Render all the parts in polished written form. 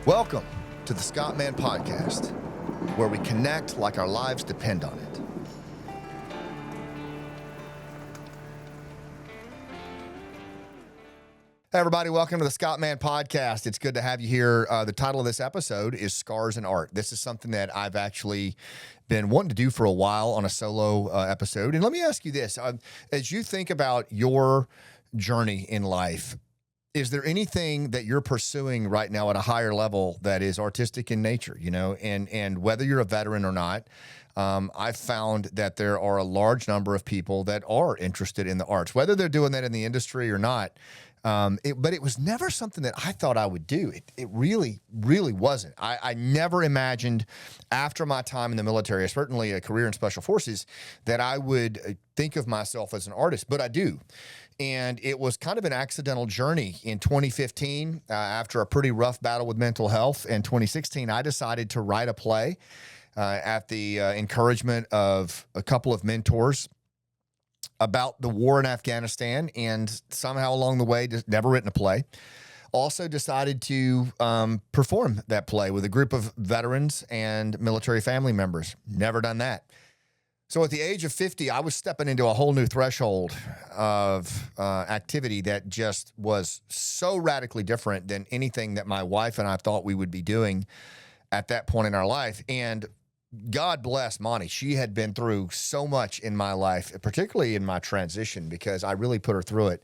Welcome to the Scott Mann Podcast, where we connect like our lives depend on it. Hey everybody, welcome to the Scott Mann Podcast. It's good to have you here. The title of this episode is Scars and Art. This is something that I've actually been wanting to do for a while on a solo episode. And let me ask you this. As you think about your journey in life, is there anything that you're pursuing right now at a higher level that is artistic in nature, and whether you're a veteran or not, I've found that there are a large number of people that are interested in the arts, whether they're doing that in the industry or not. But it was never something that I thought I would do. It really, really wasn't. I never imagined after my time in the military, certainly a career in special forces, that I would think of myself as an artist, but I do. And it was kind of an accidental journey. In 2015, after a pretty rough battle with mental health, in 2016, I decided to write a play at the encouragement of a couple of mentors about the war in Afghanistan, and somehow along the way, just never written a play. Also decided to perform that play with a group of veterans and military family members. Never done that. So at the age of 50, I was stepping into a whole new threshold of activity that just was so radically different than anything that my wife and I thought we would be doing at that point in our life. And God bless Monty. She had been through so much in my life, particularly in my transition, because I really put her through it.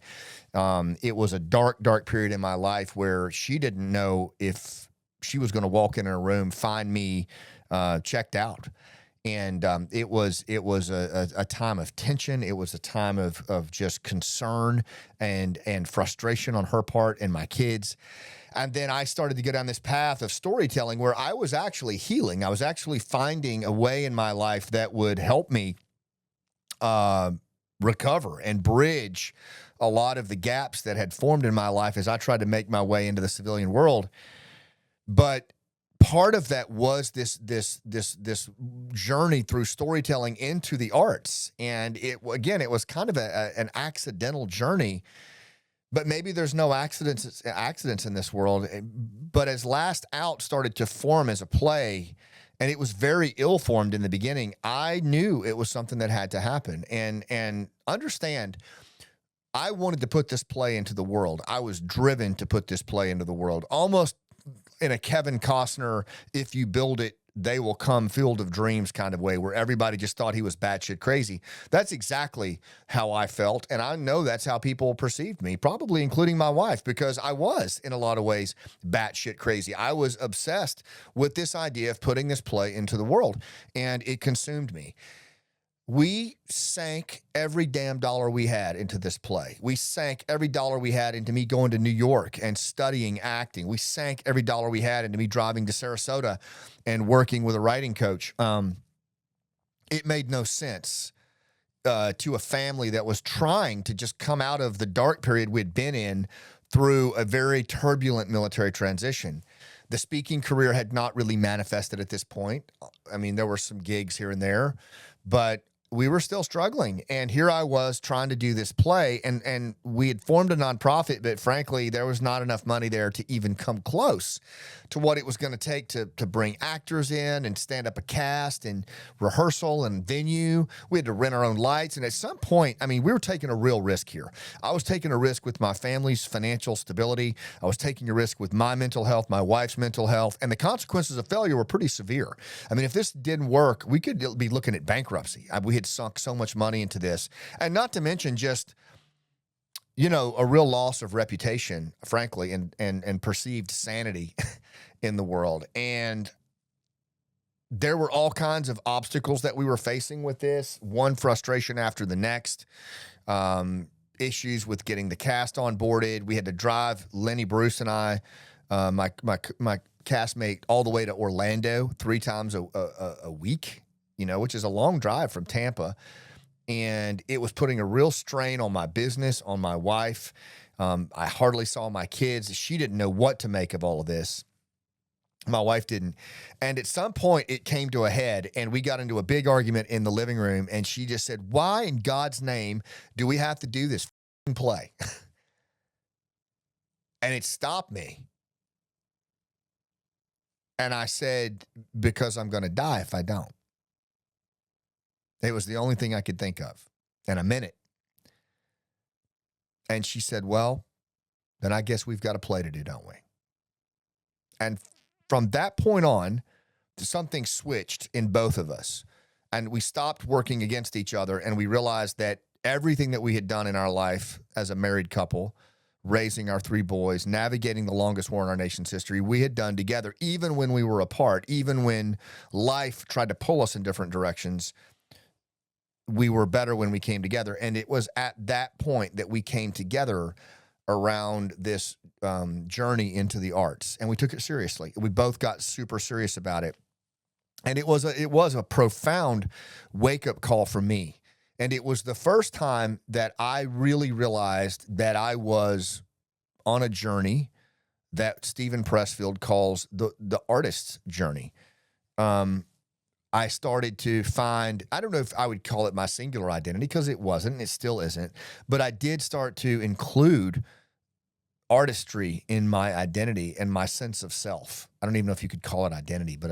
It was a dark, dark period in my life where she didn't know if she was going to walk in her room, find me checked out. And it was a time of tension. It was a time of just concern and frustration on her part and my kids. And then I started to go down this path of storytelling where I was actually healing. I was actually finding a way in my life that would help me recover and bridge a lot of the gaps that had formed in my life as I tried to make my way into the civilian world. But part of that was this journey through storytelling into the arts. And it was kind of an accidental journey. But maybe there's no accidents in this world. But as Last Out started to form as a play, and it was very ill-formed in the beginning, I knew it was something that had to happen. And understand, I wanted to put this play into the world. I was driven to put this play into the world, almost in a Kevin Costner, if you build it, they will come Field of Dreams kind of way, where everybody just thought he was batshit crazy. That's exactly how I felt, and I know that's how people perceived me, probably including my wife, because I was, in a lot of ways, batshit crazy. I was obsessed with this idea of putting this play into the world, and it consumed me. We sank every damn dollar we had into this play. We sank every dollar we had into me going to New York and studying acting. We sank every dollar we had into me driving to Sarasota and working with a writing coach. It made no sense to a family that was trying to just come out of the dark period we'd been in through a very turbulent military transition. The speaking career had not really manifested at this point. I mean, there were some gigs here and there, but we were still struggling. And here I was trying to do this play, and we had formed a nonprofit, but frankly, there was not enough money there to even come close to what it was going to take to bring actors in and stand up a cast and rehearsal and venue. We had to rent our own lights. And at some point, I mean, we were taking a real risk here. I was taking a risk with my family's financial stability. I was taking a risk with my mental health, my wife's mental health, and the consequences of failure were pretty severe. I mean, if this didn't work, we could be looking at bankruptcy. We had sunk so much money into this, and not to mention just, a real loss of reputation, frankly, and perceived sanity in the world. And there were all kinds of obstacles that we were facing with this, one frustration after the next, issues with getting the cast onboarded. We had to drive, Lenny Bruce and I, my castmate, all the way to Orlando 3 times a week, which is a long drive from Tampa. And it was putting a real strain on my business, on my wife. I hardly saw my kids. She didn't know what to make of all of this. My wife didn't. And at some point it came to a head, and we got into a big argument in the living room, and she just said, "Why in God's name do we have to do this play?" And it stopped me. And I said, because I'm going to die if I don't. It was the only thing I could think of. And I meant it. And she said, well, then I guess we've got a play to do, don't we? And from that point on, something switched in both of us. And we stopped working against each other, and we realized that everything that we had done in our life as a married couple, raising our 3 boys, navigating the longest war in our nation's history, we had done together, even when we were apart, even when life tried to pull us in different directions. We were better when we came together. And it was at that point that we came together around this journey into the arts. And we took it seriously. We both got super serious about it. And it was a profound wake-up call for me. And it was the first time that I really realized that I was on a journey that Stephen Pressfield calls the artist's journey. I started to find, I don't know if I would call it my singular identity, because it wasn't, it still isn't, but I did start to include artistry in my identity and my sense of self. I don't even know if you could call it identity, but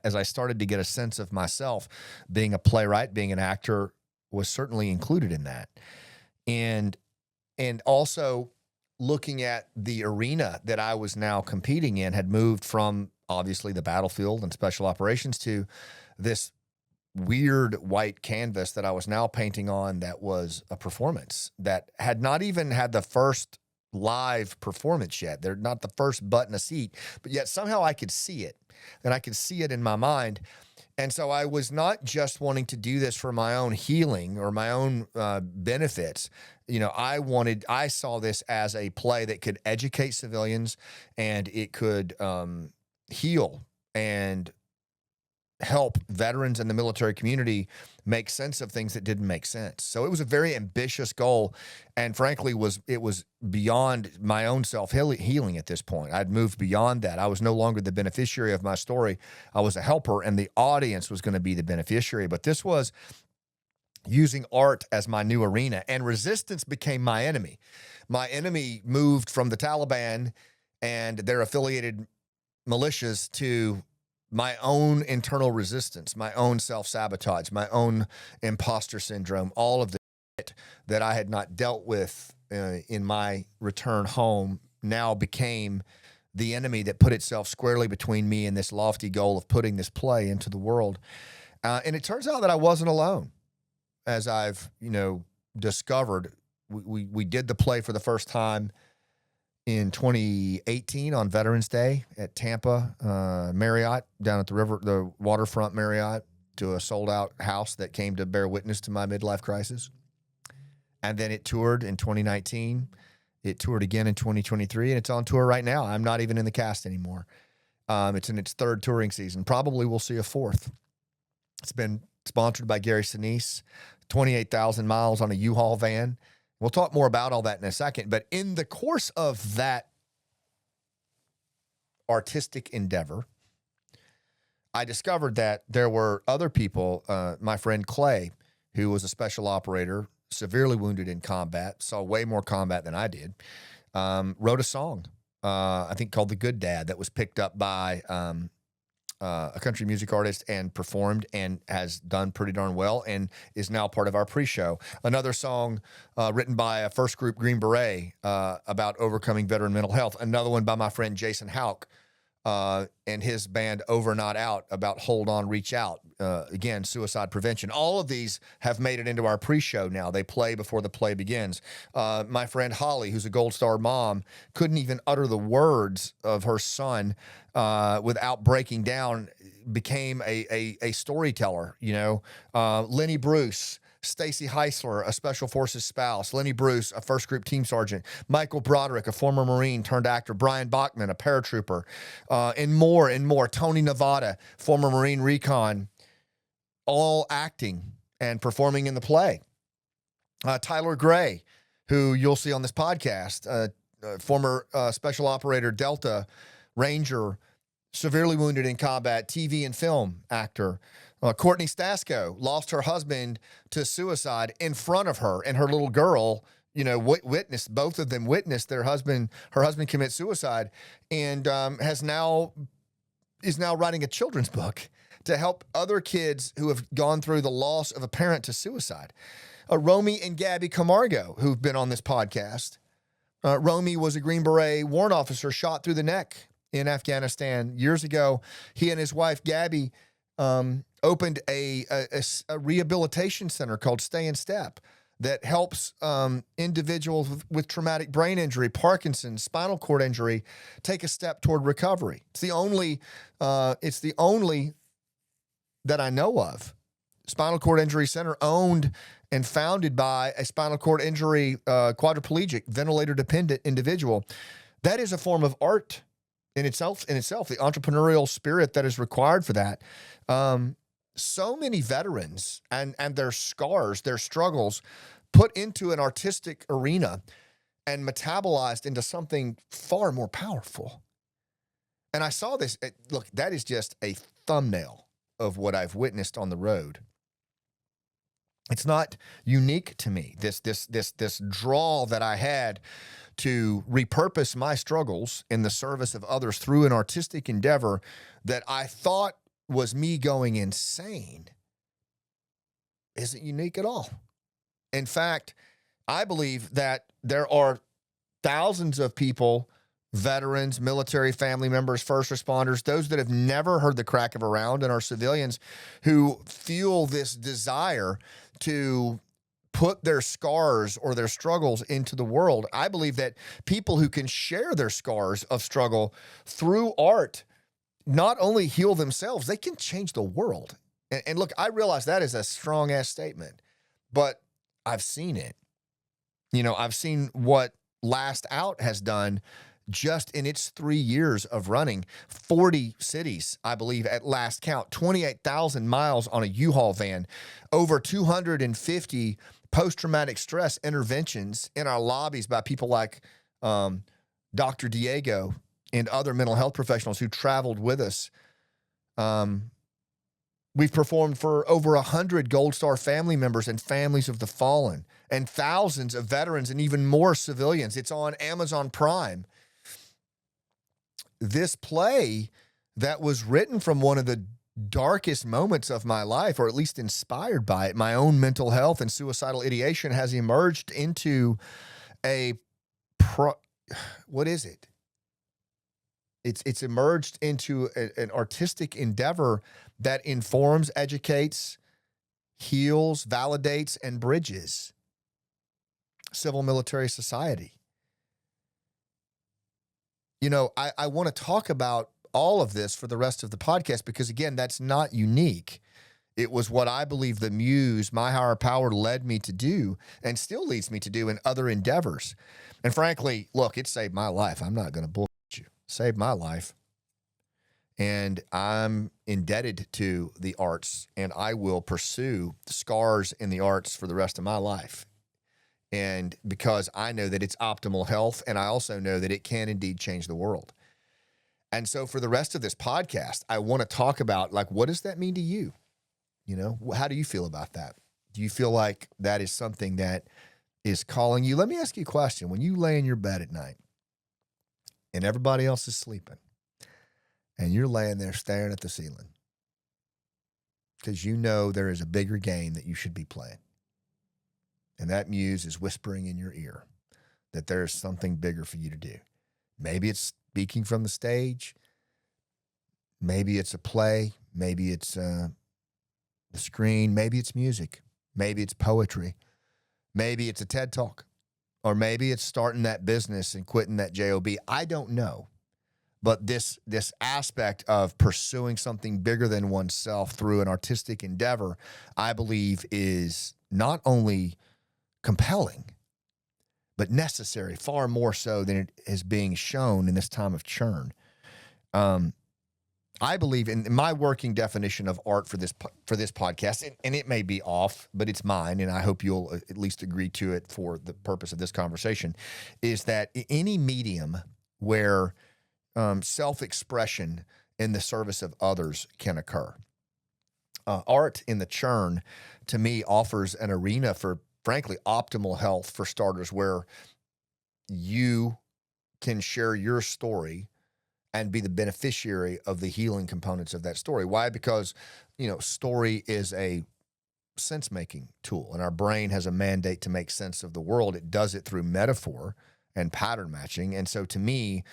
as I started to get a sense of myself, being a playwright, being an actor was certainly included in that. And also looking at the arena that I was now competing in had moved from obviously the battlefield and special operations to this weird white canvas that I was now painting on, that was a performance that had not even had the first live performance yet. They're not the first butt in a seat, but yet somehow I could see it, and I could see it in my mind. And so I was not just wanting to do this for my own healing or my own benefits. You know, I saw this as a play that could educate civilians, and it could heal and help veterans and the military community make sense of things that didn't make sense. So it was a very ambitious goal, and frankly, it was beyond my own self-healing at this point. I'd moved beyond that. I was no longer the beneficiary of my story. I was a helper, and the audience was going to be the beneficiary. But this was using art as my new arena, and resistance became my enemy. My enemy moved from the Taliban and their affiliated militias to my own internal resistance, my own self-sabotage, my own imposter syndrome, all of the shit that I had not dealt with in my return home now became the enemy that put itself squarely between me and this lofty goal of putting this play into the world. And it turns out that I wasn't alone. As I've, discovered, we did the play for the first time in 2018 on Veterans Day at Tampa Marriott, down at the waterfront Marriott, to a sold-out house that came to bear witness to my midlife crisis. And then it toured in 2019. It toured again in 2023, and it's on tour right now. I'm not even in the cast anymore. It's in its 3rd touring season. Probably we'll see a 4th. It's been sponsored by Gary Sinise, 28,000 miles on a U-Haul van. We'll talk more about all that in a second, but in the course of that artistic endeavor, I discovered that there were other people. My friend Clay, who was a special operator, severely wounded in combat, saw way more combat than I did, wrote a song, I think called The Good Dad, that was picked up by a country music artist and performed and has done pretty darn well and is now part of our pre-show. Another song written by a first group Green Beret about overcoming veteran mental health. Another one by my friend Jason Houck and his band Over Not Out about hold on, reach out. Again, suicide prevention. All of these have made it into our pre-show now. They play before the play begins. My friend Holly, who's a Gold Star mom, couldn't even utter the words of her son without breaking down, became a storyteller, Lenny Bruce, Stacy Heisler, a Special Forces spouse, Lenny Bruce, a first group team sergeant, Michael Broderick, a former Marine turned actor, Brian Bachman, a paratrooper, and more. Tony Nevada, former Marine recon, all acting and performing in the play. Tyler Gray, who you'll see on this podcast, former special operator, Delta Ranger, severely wounded in combat, TV and film actor. Courtney Stasko lost her husband to suicide in front of her, and her little girl, witnessed, both of them witnessed her husband commit suicide, and has now is now writing a children's book to help other kids who have gone through the loss of a parent to suicide. Romy and Gabby Camargo, who've been on this podcast. Romy was a Green Beret warrant officer shot through the neck in Afghanistan years ago. He and his wife, Gabby, opened a rehabilitation center called Stay in Step that helps individuals with traumatic brain injury, Parkinson's, spinal cord injury, take a step toward recovery. It's the only that I know of spinal cord injury center owned and founded by a spinal cord injury quadriplegic, ventilator-dependent individual. That is a form of art in itself, the entrepreneurial spirit that is required for that. So many veterans and their scars, their struggles, put into an artistic arena and metabolized into something far more powerful. And I saw this. Look, that is just a thumbnail of what I've witnessed on the road. It's not unique to me. This draw that I had to repurpose my struggles in the service of others through an artistic endeavor that I thought was me going insane isn't unique at all. In fact, I believe that there are thousands of people, veterans, military family members, first responders, those that have never heard the crack of a round and are civilians who feel this desire to put their scars or their struggles into the world. I believe that people who can share their scars of struggle through art not only heal themselves, they can change the world. And look, I realize that is a strong-ass statement, but I've seen it. I've seen what Last Out has done just in its 3 years of running. 40 cities, I believe, at last count, 28,000 miles on a U-Haul van, over 250 post-traumatic stress interventions in our lobbies by people like Dr. Diego and other mental health professionals who traveled with us. We've performed for over 100 Gold Star family members and families of the fallen, and thousands of veterans and even more civilians. It's on Amazon Prime. This play that was written from one of the darkest moments of my life, or at least inspired by it, my own mental health and suicidal ideation, has emerged into what is it? It's emerged into an artistic endeavor that informs, educates, heals, validates, and bridges civil military society. I want to talk about all of this for the rest of the podcast because, again, that's not unique. It was what I believe the muse, my higher power, led me to do and still leads me to do in other endeavors. And frankly, look, it saved my life. I'm not going to bullshit you. Saved my life. And I'm indebted to the arts, and I will pursue scars in the arts for the rest of my life. And because I know that it's optimal health, and I also know that it can indeed change the world. And so for the rest of this podcast, I want to talk about, what does that mean to you? How do you feel about that? Do you feel like that is something that is calling you? Let me ask you a question. When you lay in your bed at night and everybody else is sleeping and you're laying there staring at the ceiling because you know there is a bigger game that you should be playing, and that muse is whispering in your ear that there's something bigger for you to do. Maybe it's speaking from the stage. Maybe it's a play. Maybe it's the screen. Maybe it's music. Maybe it's poetry. Maybe it's a TED Talk. Or maybe it's starting that business and quitting that job. I don't know. But this aspect of pursuing something bigger than oneself through an artistic endeavor, I believe, is not only compelling, but necessary, far more so than it is being shown in this time of churn. I believe in my working definition of art for this podcast, and it may be off, but it's mine, and I hope you'll at least agree to it for the purpose of this conversation, is that any medium where self-expression in the service of others can occur. Art in the churn, to me, offers an arena for, frankly, optimal health for starters, where you can share your story and be the beneficiary of the healing components of that story. Why? Because, story is a sense-making tool, and our brain has a mandate to make sense of the world. It does it through metaphor and pattern matching. And so to me,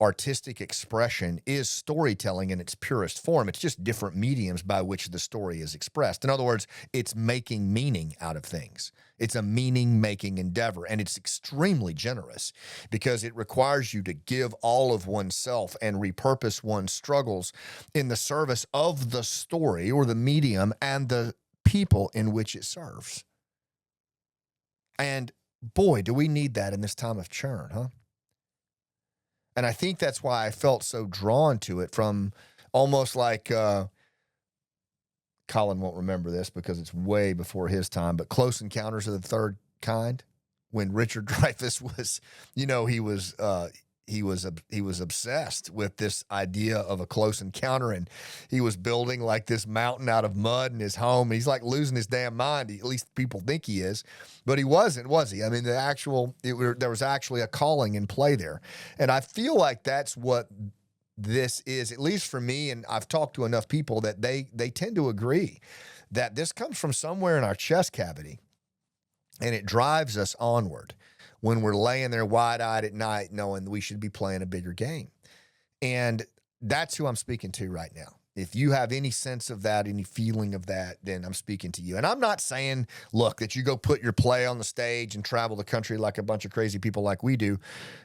artistic expression is storytelling in its purest form. It's just different mediums by which the story is expressed. In other words, it's making meaning out of things. It's a meaning-making endeavor, and it's extremely generous because it requires you to give all of oneself and repurpose one's struggles in the service of the story or the medium and the people in which it serves. And boy, do we need that in this time of churn, huh? And I think that's why I felt so drawn to it, from almost like, Colin won't remember this because it's way before his time, but Close Encounters of the Third Kind, when Richard Dreyfuss was, he was obsessed with this idea of a close encounter, and he was building like this mountain out of mud in his home. He's like losing his damn mind. At least people think he is, but he wasn't, was he? I mean, there was actually a calling in play there. And I feel like that's what this is, at least for me. And I've talked to enough people that they tend to agree that this comes from somewhere in our chest cavity, and it drives us onward when we're laying there wide-eyed at night knowing we should be playing a bigger game. And that's who I'm speaking to right now. If you have any sense of that, any feeling of that, then I'm speaking to you. And I'm not saying, look, that you go put your play on the stage and travel the country like a bunch of crazy people like we do.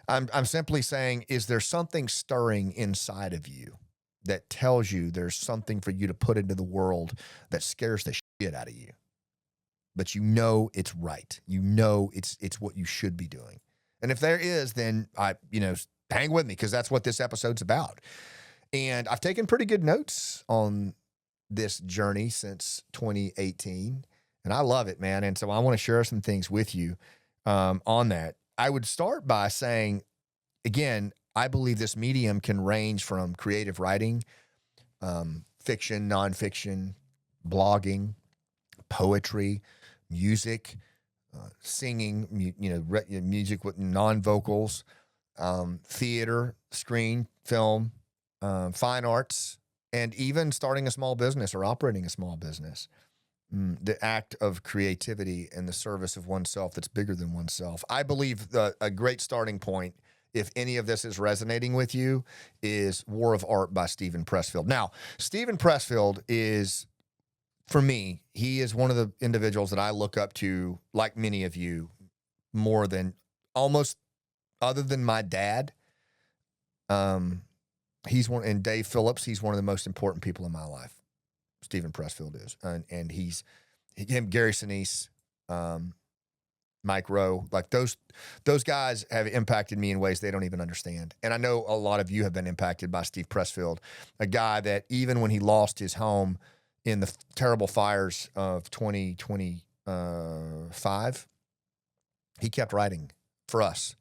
I'm simply saying, is there something stirring inside of you that tells you there's something for you to put into the world that scares the shit out of you? But it's right. It's what you should be doing. And if there is, then hang with me, because that's what this episode's about. And I've taken pretty good notes on this journey since 2018, and I love it, man. And so I want to share some things with you on that. I would start by saying, again, I believe this medium can range from creative writing, fiction, nonfiction, blogging, poetry, music, singing, music with non-vocals, theater, screen, film, fine arts, and even starting a small business or operating a small business. The act of creativity and the service of oneself that's bigger than oneself. I believe a great starting point, if any of this is resonating with you, is War of Art by Stephen Pressfield. Now, Stephen Pressfield is, for me, he is one of the individuals that I look up to, like many of you, more than almost, other than my dad. He's one, and Dave Phillips, he's one of the most important people in my life. Stephen Pressfield is. And he's him, Gary Sinise, Mike Rowe, like those guys have impacted me in ways they don't even understand. And I know a lot of you have been impacted by Steve Pressfield, a guy that even when he lost his home in the terrible fires of 2025, he kept writing for us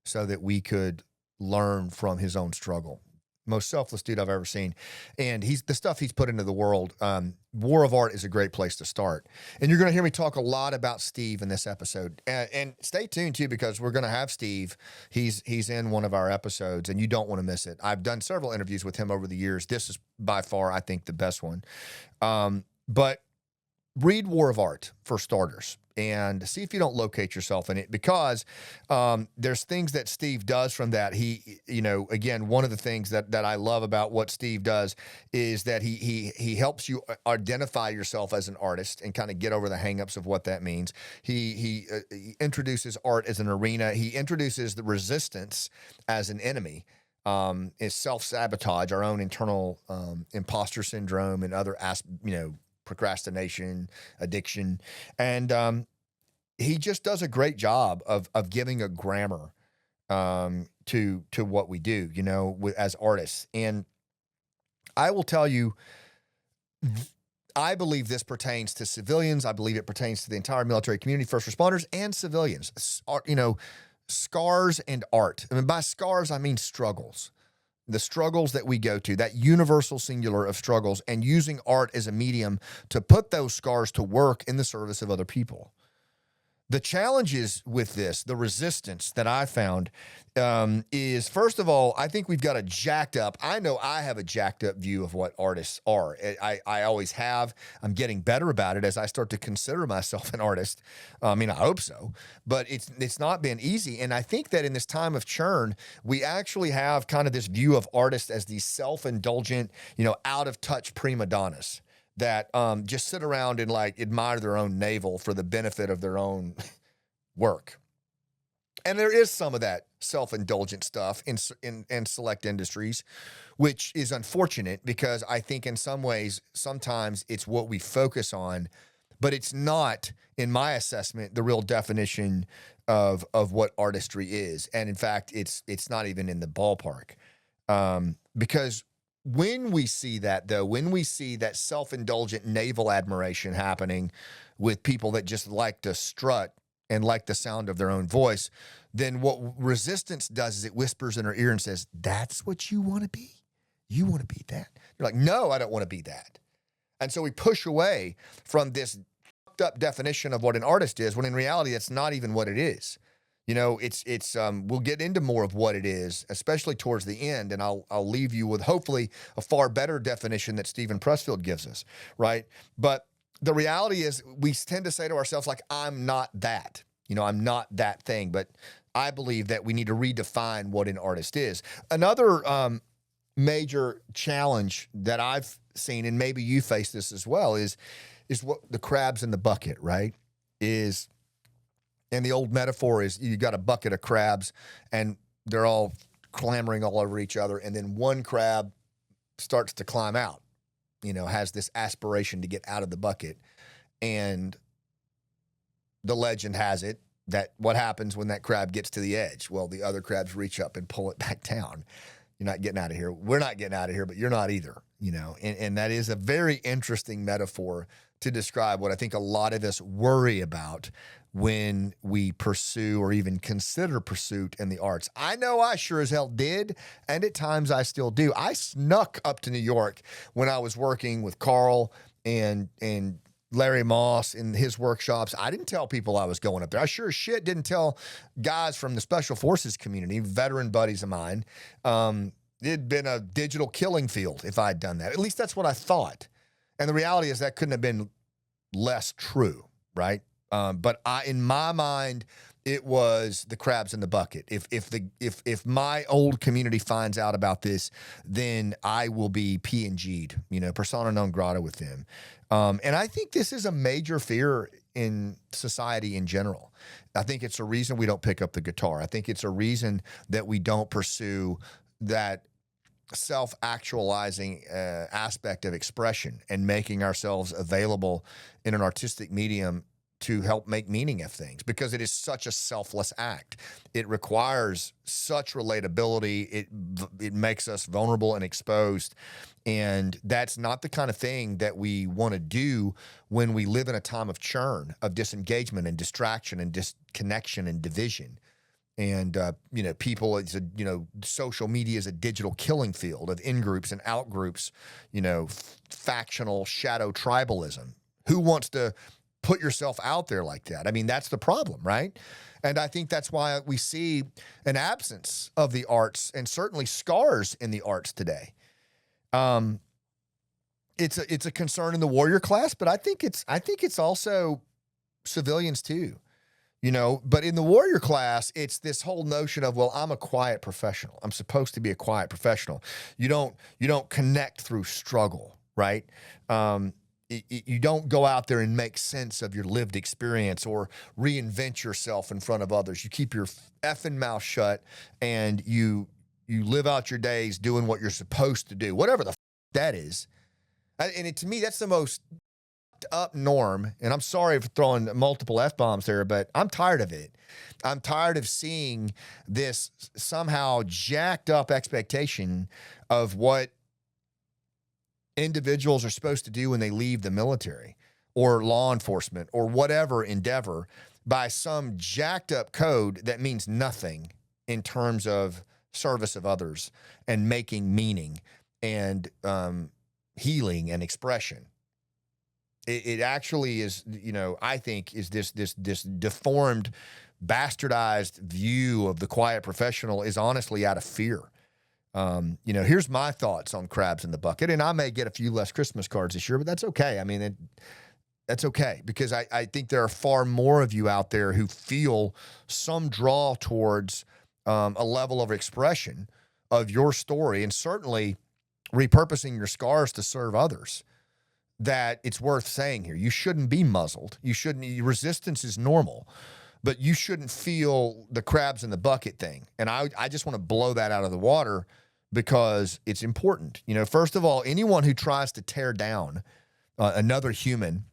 so that we could learn from his own struggle. Most selfless dude I've ever seen. And the stuff he's put into the world. War of Art is a great place to start. And you're going to hear me talk a lot about Steve in this episode. And stay tuned too, because we're going to have Steve. He's in one of our episodes, and you don't want to miss it. I've done several interviews with him over the years. This is by far, I think, the best one. But read War of Art for starters, and see if you don't locate yourself in it, because there's things that Steve does from that. He, again, one of the things that I love about what Steve does is that he helps you identify yourself as an artist and kind of get over the hangups of what that means. He introduces art as an arena. He introduces the resistance as an enemy. Is self-sabotage, our own internal imposter syndrome, and other procrastination, addiction. And he just does a great job of giving a grammar to what we do, as artists. And I will tell you, I believe this pertains to civilians. I believe it pertains to the entire military community, first responders, and civilians. Scars and art. I mean, by scars, I mean struggles. The struggles that we go to, that universal singular of struggles, and using art as a medium to put those scars to work in the service of other people. The challenges with this, the resistance that I found is, first of all, I think we've got a jacked up, I know I have a jacked up view of what artists are. I always have. I'm getting better about it as I start to consider myself an artist. I mean, I hope so, but it's not been easy. And I think that in this time of churn, we actually have kind of this view of artists as these self-indulgent, out of touch prima donnas that just sit around and like admire their own navel for the benefit of their own work. And there is some of that self-indulgent stuff in select industries, which is unfortunate because I think in some ways, sometimes it's what we focus on, but it's not, in my assessment, the real definition of what artistry is. And in fact, it's not even in the ballpark, because when we see that, though, when we see that self-indulgent navel admiration happening with people that just like to strut and like the sound of their own voice, then what resistance does is it whispers in our ear and says, that's what you want to be? You want to be that? You're like, no, I don't want to be that. And so we push away from this fucked up definition of what an artist is, when in reality, that's not even what it is. We'll get into more of what it is, especially towards the end, and I'll leave you with hopefully a far better definition that Stephen Pressfield gives us, right? But the reality is we tend to say to ourselves, like, I'm not that, I'm not that thing, but I believe that we need to redefine what an artist is. Another major challenge that I've seen, and maybe you face this as well, is what the crabs in the bucket, right? And the old metaphor is you got a bucket of crabs and they're all clamoring all over each other. And then one crab starts to climb out, has this aspiration to get out of the bucket. And the legend has it that what happens when that crab gets to the edge? Well, the other crabs reach up and pull it back down. You're not getting out of here. We're not getting out of here, but you're not either, and that is a very interesting metaphor to describe what I think a lot of us worry about when we pursue or even consider pursuit in the arts. I know I sure as hell did, and at times I still do. I snuck up to New York when I was working with Carl and Larry Moss in his workshops. I didn't tell people I was going up there. I sure as shit didn't tell guys from the Special Forces community, veteran buddies of mine. It'd been a digital killing field if I'd done that. At least that's what I thought. And the reality is that couldn't have been less true, right? But in my mind, it was the crabs in the bucket. If my old community finds out about this, then I will be P&G'd, persona non grata with them. And I think this is a major fear in society in general. I think it's a reason we don't pick up the guitar. I think it's a reason that we don't pursue that self-actualizing aspect of expression and making ourselves available in an artistic medium to help make meaning of things, because it is such a selfless act. It requires such relatability. It makes us vulnerable and exposed. And that's not the kind of thing that we want to do when we live in a time of churn, of disengagement and distraction and disconnection and division. And, people, social media is a digital killing field of in-groups and out-groups, factional shadow tribalism. Who wants to put yourself out there like that? I mean, that's the problem, right? And I think that's why we see an absence of the arts and certainly scars in the arts today. It's a concern in the warrior class, but I think it's also civilians too. But in the warrior class, it's this whole notion of, well, I'm a quiet professional. I'm supposed to be a quiet professional. You don't connect through struggle, right? You don't go out there and make sense of your lived experience or reinvent yourself in front of others. You keep your effing mouth shut and you live out your days doing what you're supposed to do, whatever the that is. And to me, that's the most up norm, and I'm sorry for throwing multiple F-bombs there, but I'm tired of it. I'm tired of seeing this somehow jacked up expectation of what individuals are supposed to do when they leave the military or law enforcement or whatever endeavor by some jacked up code that means nothing in terms of service of others and making meaning and healing and expression. It actually is, I think is this deformed, bastardized view of the quiet professional is honestly out of fear. Here's my thoughts on crabs in the bucket, and I may get a few less Christmas cards this year, but that's okay. I mean, that's okay, because I think there are far more of you out there who feel some draw towards a level of expression of your story, and certainly repurposing your scars to serve others, that it's worth saying here. You shouldn't be muzzled. Resistance is normal, but you shouldn't feel the crabs in the bucket thing. And I just want to blow that out of the water because it's important. First of all, anyone who tries to tear down another human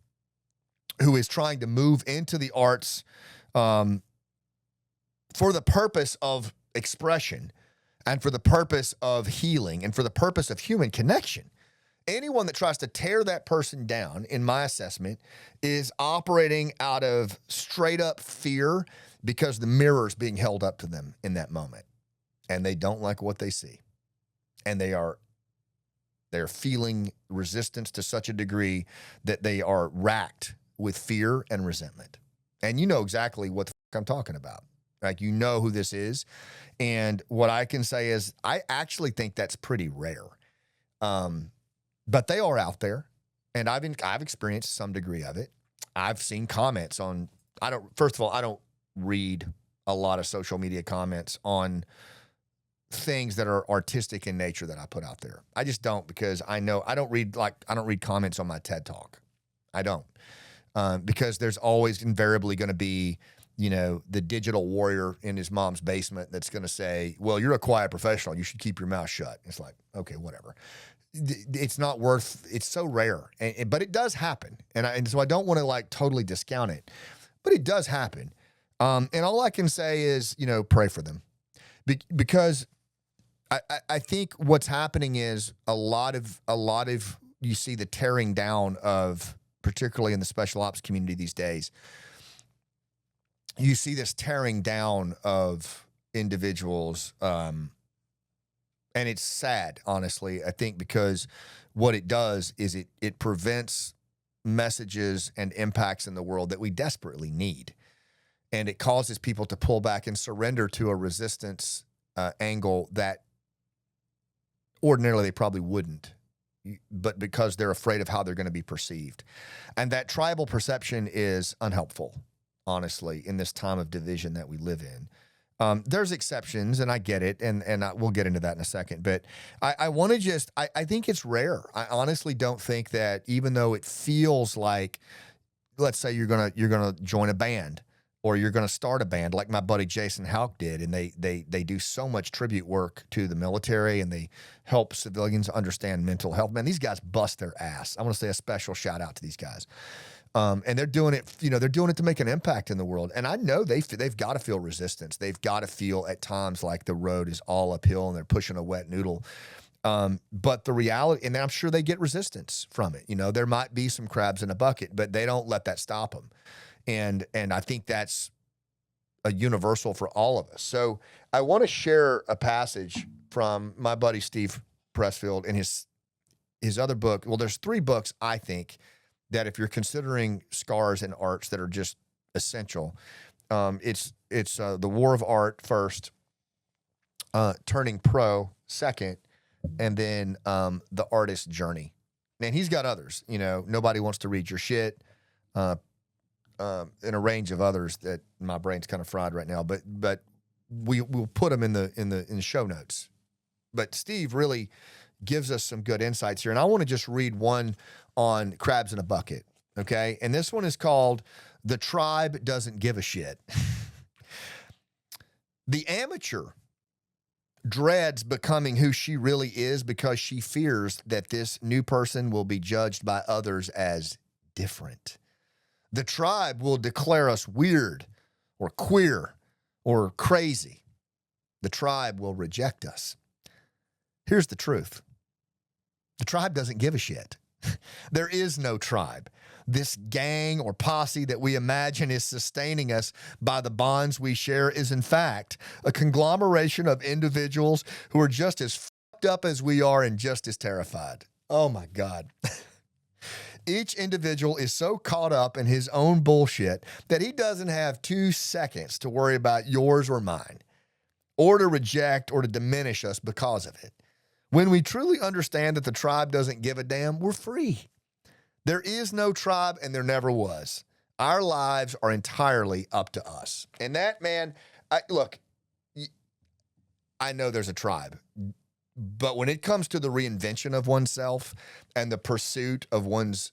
who is trying to move into the arts for the purpose of expression and for the purpose of healing and for the purpose of human connection, anyone that tries to tear that person down, in my assessment, is operating out of straight up fear because the mirror is being held up to them in that moment. And they don't like what they see. And they're feeling resistance to such a degree that they are racked with fear and resentment. And you know exactly what the fuck I'm talking about. Like, you know who this is. And what I can say is I actually think that's pretty rare. But they are out there, and I've experienced some degree of it. I've seen comments on, first of all, I don't read a lot of social media comments on things that are artistic in nature that I put out there. I just don't, because I know I don't read comments on my TED Talk. I don't, because there's always invariably going to be, the digital warrior in his mom's basement that's going to say, well, you're a quiet professional, you should keep your mouth shut. It's like, okay, whatever. It's so rare, but it does happen. And so I don't want to totally discount it, but it does happen. And all I can say is, pray for them, because I think what's happening is a lot of, you see the tearing down of, particularly in the special ops community these days, you see this tearing down of individuals, and it's sad, honestly, I think, because what it does is it prevents messages and impacts in the world that we desperately need. And it causes people to pull back and surrender to a resistance angle that ordinarily they probably wouldn't, but because they're afraid of how they're going to be perceived. And that tribal perception is unhelpful, honestly, in this time of division that we live in. There's exceptions, and I get it, and we'll get into that in a second. But I want to I think it's rare. I honestly don't think that, even though it feels like, let's say you're gonna join a band, or you're gonna start a band, like my buddy Jason Houck did, and they do so much tribute work to the military, and they help civilians understand mental health. Man, these guys bust their ass. I want to say a special shout out to these guys. And they're doing it, they're doing it to make an impact in the world. And I know they've got to feel resistance. They've got to feel at times like the road is all uphill and they're pushing a wet noodle. But the reality, and I'm sure they get resistance from it. There might be some crabs in a bucket, but they don't let that stop them. And I think that's a universal for all of us. So I want to share a passage from my buddy Steve Pressfield in his other book. Well, there's 3 books, I think, that if you're considering scars in arts that are just essential, it's The War of Art first, Turning Pro second, and then The Artist's Journey. And he's got others, Nobody Wants to Read Your Shit, and a range of others that my brain's kind of fried right now. But we'll put them in the show notes. But Steve really gives us some good insights here, and I want to just read one on crabs in a bucket, okay? And this one is called "The Tribe Doesn't Give a Shit." The amateur dreads becoming who she really is because she fears that this new person will be judged by others as different. The tribe will declare us weird or queer or crazy. The tribe will reject us. Here's the truth. The tribe doesn't give a shit. There is no tribe. This gang or posse that we imagine is sustaining us by the bonds we share is, in fact, a conglomeration of individuals who are just as fucked up as we are and just as terrified. Oh, my God. Each individual is so caught up in his own bullshit that he doesn't have 2 seconds to worry about yours or mine, or to reject or to diminish us because of it. When we truly understand that the tribe doesn't give a damn, we're free. There is no tribe, and there never was. Our lives are entirely up to us. And that, man, look, I know there's a tribe, but when it comes to the reinvention of oneself and the pursuit of one's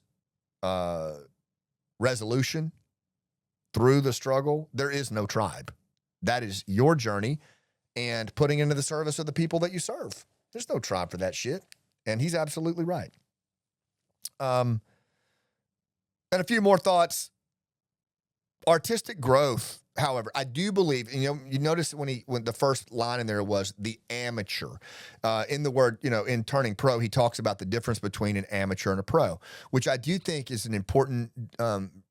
resolution through the struggle, there is no tribe. That is your journey and putting into the service of the people that you serve. There's no tribe for that shit. And he's absolutely right. And a few more thoughts. Artistic growth, however, I do believe, and you notice when the first line in there was the amateur. In the word, in Turning Pro, he talks about the difference between an amateur and a pro, which I do think is an important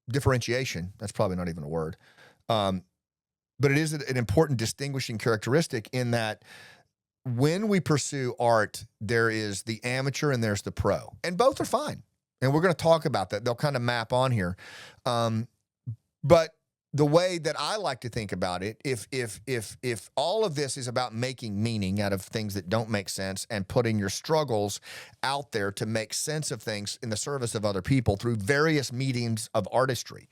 differentiation. That's probably not even a word. But it is an important distinguishing characteristic in that when we pursue art, there is the amateur and there's the pro, and both are fine. And we're going to talk about that. They'll kind of map on here. But the way that I like to think about it, if all of this is about making meaning out of things that don't make sense and putting your struggles out there to make sense of things in the service of other people through various mediums of artistry,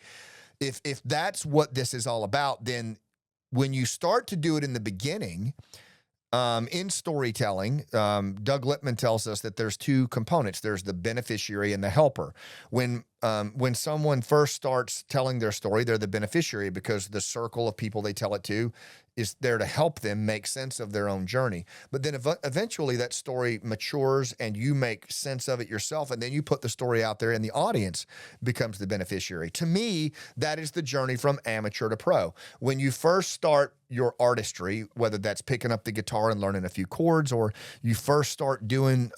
if that's what this is all about, then when you start to do it in the beginning, in storytelling, Doug Lippman tells us that there's 2 components. There's the beneficiary and the helper. When someone first starts telling their story, they're the beneficiary because the circle of people they tell it to is there to help them make sense of their own journey. But then eventually that story matures and you make sense of it yourself, and then you put the story out there and the audience becomes the beneficiary. To me, that is the journey from amateur to pro. When you first start your artistry, whether that's picking up the guitar and learning a few chords, or you first start doing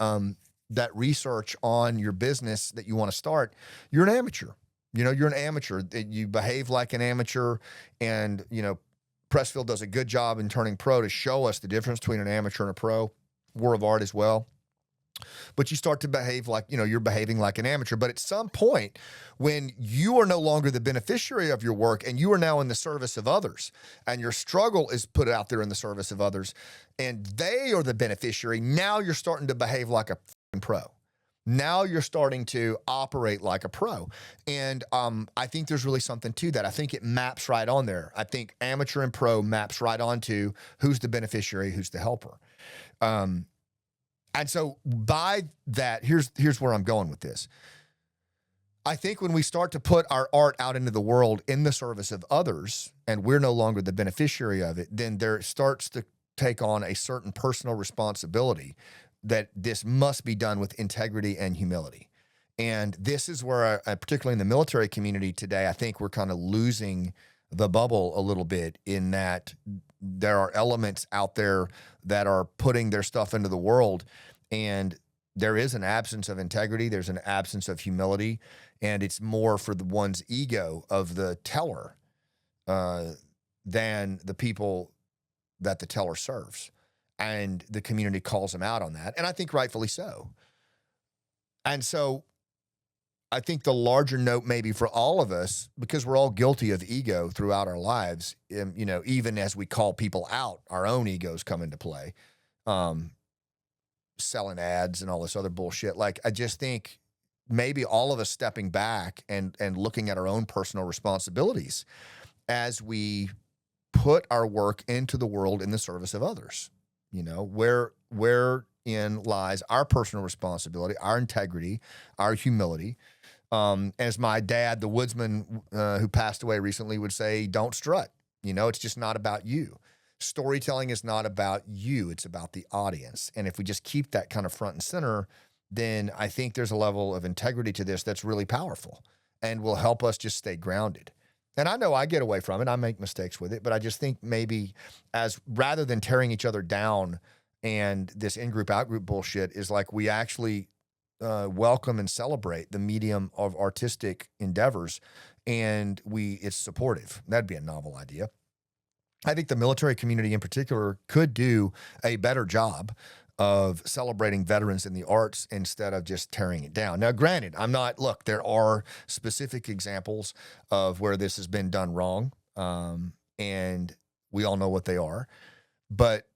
that research on your business that you want to start, you're an amateur. You're an amateur. You behave like an amateur, and, Pressfield does a good job in Turning Pro to show us the difference between an amateur and a pro, War of Art as well. But you start to behave like, you're behaving like an amateur. But at some point, when you are no longer the beneficiary of your work and you are now in the service of others, and your struggle is put out there in the service of others, and they are the beneficiary, now you're starting to behave like a pro. Now you're starting to operate like a pro. And I think there's really something to that. I think it maps right on there. I think amateur and pro maps right onto who's the beneficiary, who's the helper. And so by that, here's where I'm going with this. I think when we start to put our art out into the world in the service of others, and we're no longer the beneficiary of it, then there starts to take on a certain personal responsibility that this must be done with integrity and humility. And this is where, particularly in the military community today, I think we're kind of losing the bubble a little bit, in that there are elements out there that are putting their stuff into the world, and there is an absence of integrity. There's an absence of humility, and it's more for the one's ego of the teller than the people that the teller serves. And the community calls them out on that, and I think rightfully so. And so I think the larger note maybe for all of us, because we're all guilty of ego throughout our lives, even as we call people out, our own egos come into play, selling ads and all this other bullshit. Like, I just think maybe all of us stepping back and looking at our own personal responsibilities as we put our work into the world in the service of others. Wherein lies our personal responsibility, our integrity, our humility. As my dad, the woodsman who passed away recently, would say, don't strut. It's just not about you. Storytelling is not about you. It's about the audience. And if we just keep that kind of front and center, then I think there's a level of integrity to this that's really powerful and will help us just stay grounded. And I know I get away from it. I make mistakes with it, but I just think maybe rather than tearing each other down and this in-group, out-group bullshit, is like we actually welcome and celebrate the medium of artistic endeavors, and it's supportive. That'd be a novel idea. I think the military community in particular could do a better job of celebrating veterans in the arts instead of just tearing it down. Now, granted, there are specific examples of where this has been done wrong, and we all know what they are. But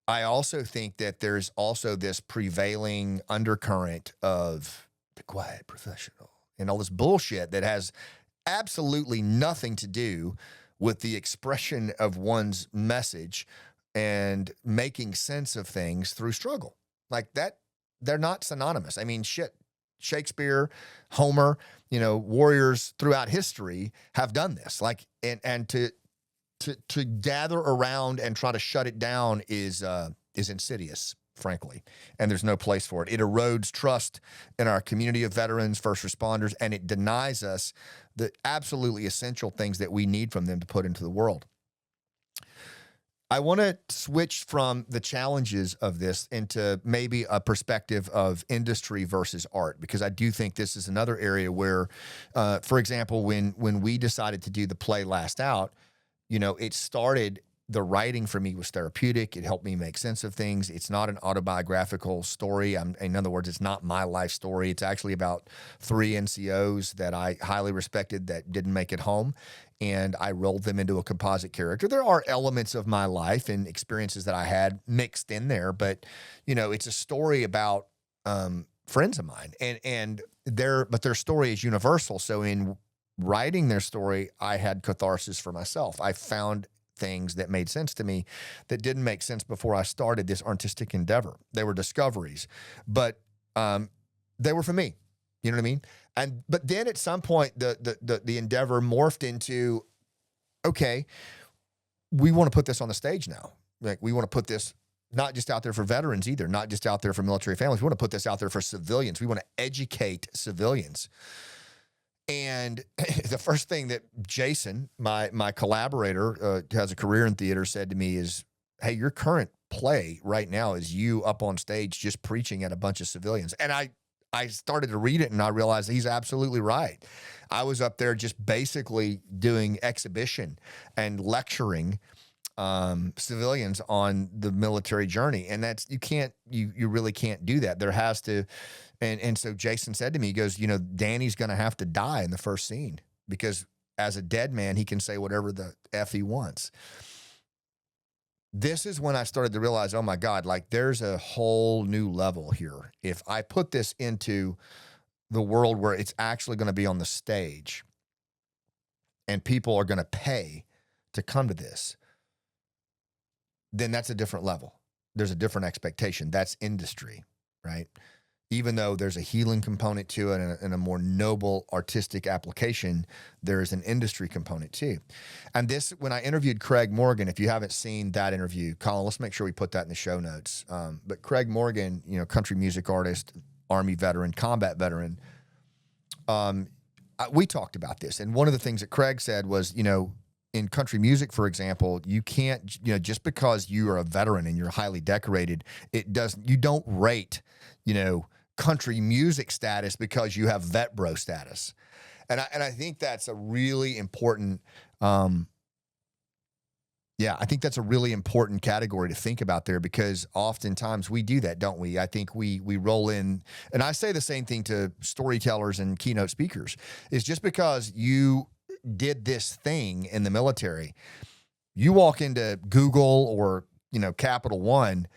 I also think that there's also this prevailing undercurrent of the quiet professional and all this bullshit that has absolutely nothing to do with the expression of one's message and making sense of things through struggle. Like that, they're not synonymous. I mean, shit, Shakespeare, Homer, warriors throughout history have done this. Like, and to gather around and try to shut it down is insidious, frankly, and there's no place for it. It erodes trust in our community of veterans, first responders, and it denies us the absolutely essential things that we need from them to put into the world. I want to switch from the challenges of this into maybe a perspective of industry versus art, because I do think this is another area where, for example, when we decided to do the play Last Out, it started, the writing for me was therapeutic. It helped me make sense of things. It's not an autobiographical story. In other words, it's not my life story. It's actually about 3 NCOs that I highly respected that didn't make it home, and I rolled them into a composite character. There are elements of my life and experiences that I had mixed in there, but it's a story about friends of mine, and their story is universal. So in writing their story, I had catharsis for myself. I found things that made sense to me that didn't make sense before I started this artistic endeavor. They were discoveries, but they were for me. You know what I mean? But then at some point, the endeavor morphed into, okay, we want to put this on the stage now. Like, we want to put this not just out there for veterans either, not just out there for military families. We want to put this out there for civilians. We want to educate civilians. And the first thing that Jason, my collaborator, has a career in theater, said to me is, hey, your current play right now is you up on stage just preaching at a bunch of civilians. And I started to read it, and I realized he's absolutely right. I was up there just basically doing exhibition and lecturing civilians on the military journey. And that's, you really can't do that. There has to, and so Jason said to me, he goes, Danny's going to have to die in the first scene, because as a dead man, he can say whatever the F he wants. This is when I started to realize, oh my God, like there's a whole new level here. If I put this into the world where it's actually going to be on the stage and people are going to pay to come to this, then that's a different level. There's a different expectation. That's industry, right? Even though there's a healing component to it and a more noble artistic application, there's an industry component too. And this, when I interviewed Craig Morgan, if you haven't seen that interview, Colin, let's make sure we put that in the show notes. But Craig Morgan, country music artist, Army veteran, combat veteran, we talked about this. And one of the things that Craig said was, in country music, for example, you can't, just because you are a veteran and you're highly decorated, you don't rate, country music status because you have vet bro status. And I think that's a really important, I think that's a really important category to think about there, because oftentimes we do that, don't we? I think we roll in, and I say the same thing to storytellers and keynote speakers, is just because you did this thing in the military, you walk into Google or, Capital One,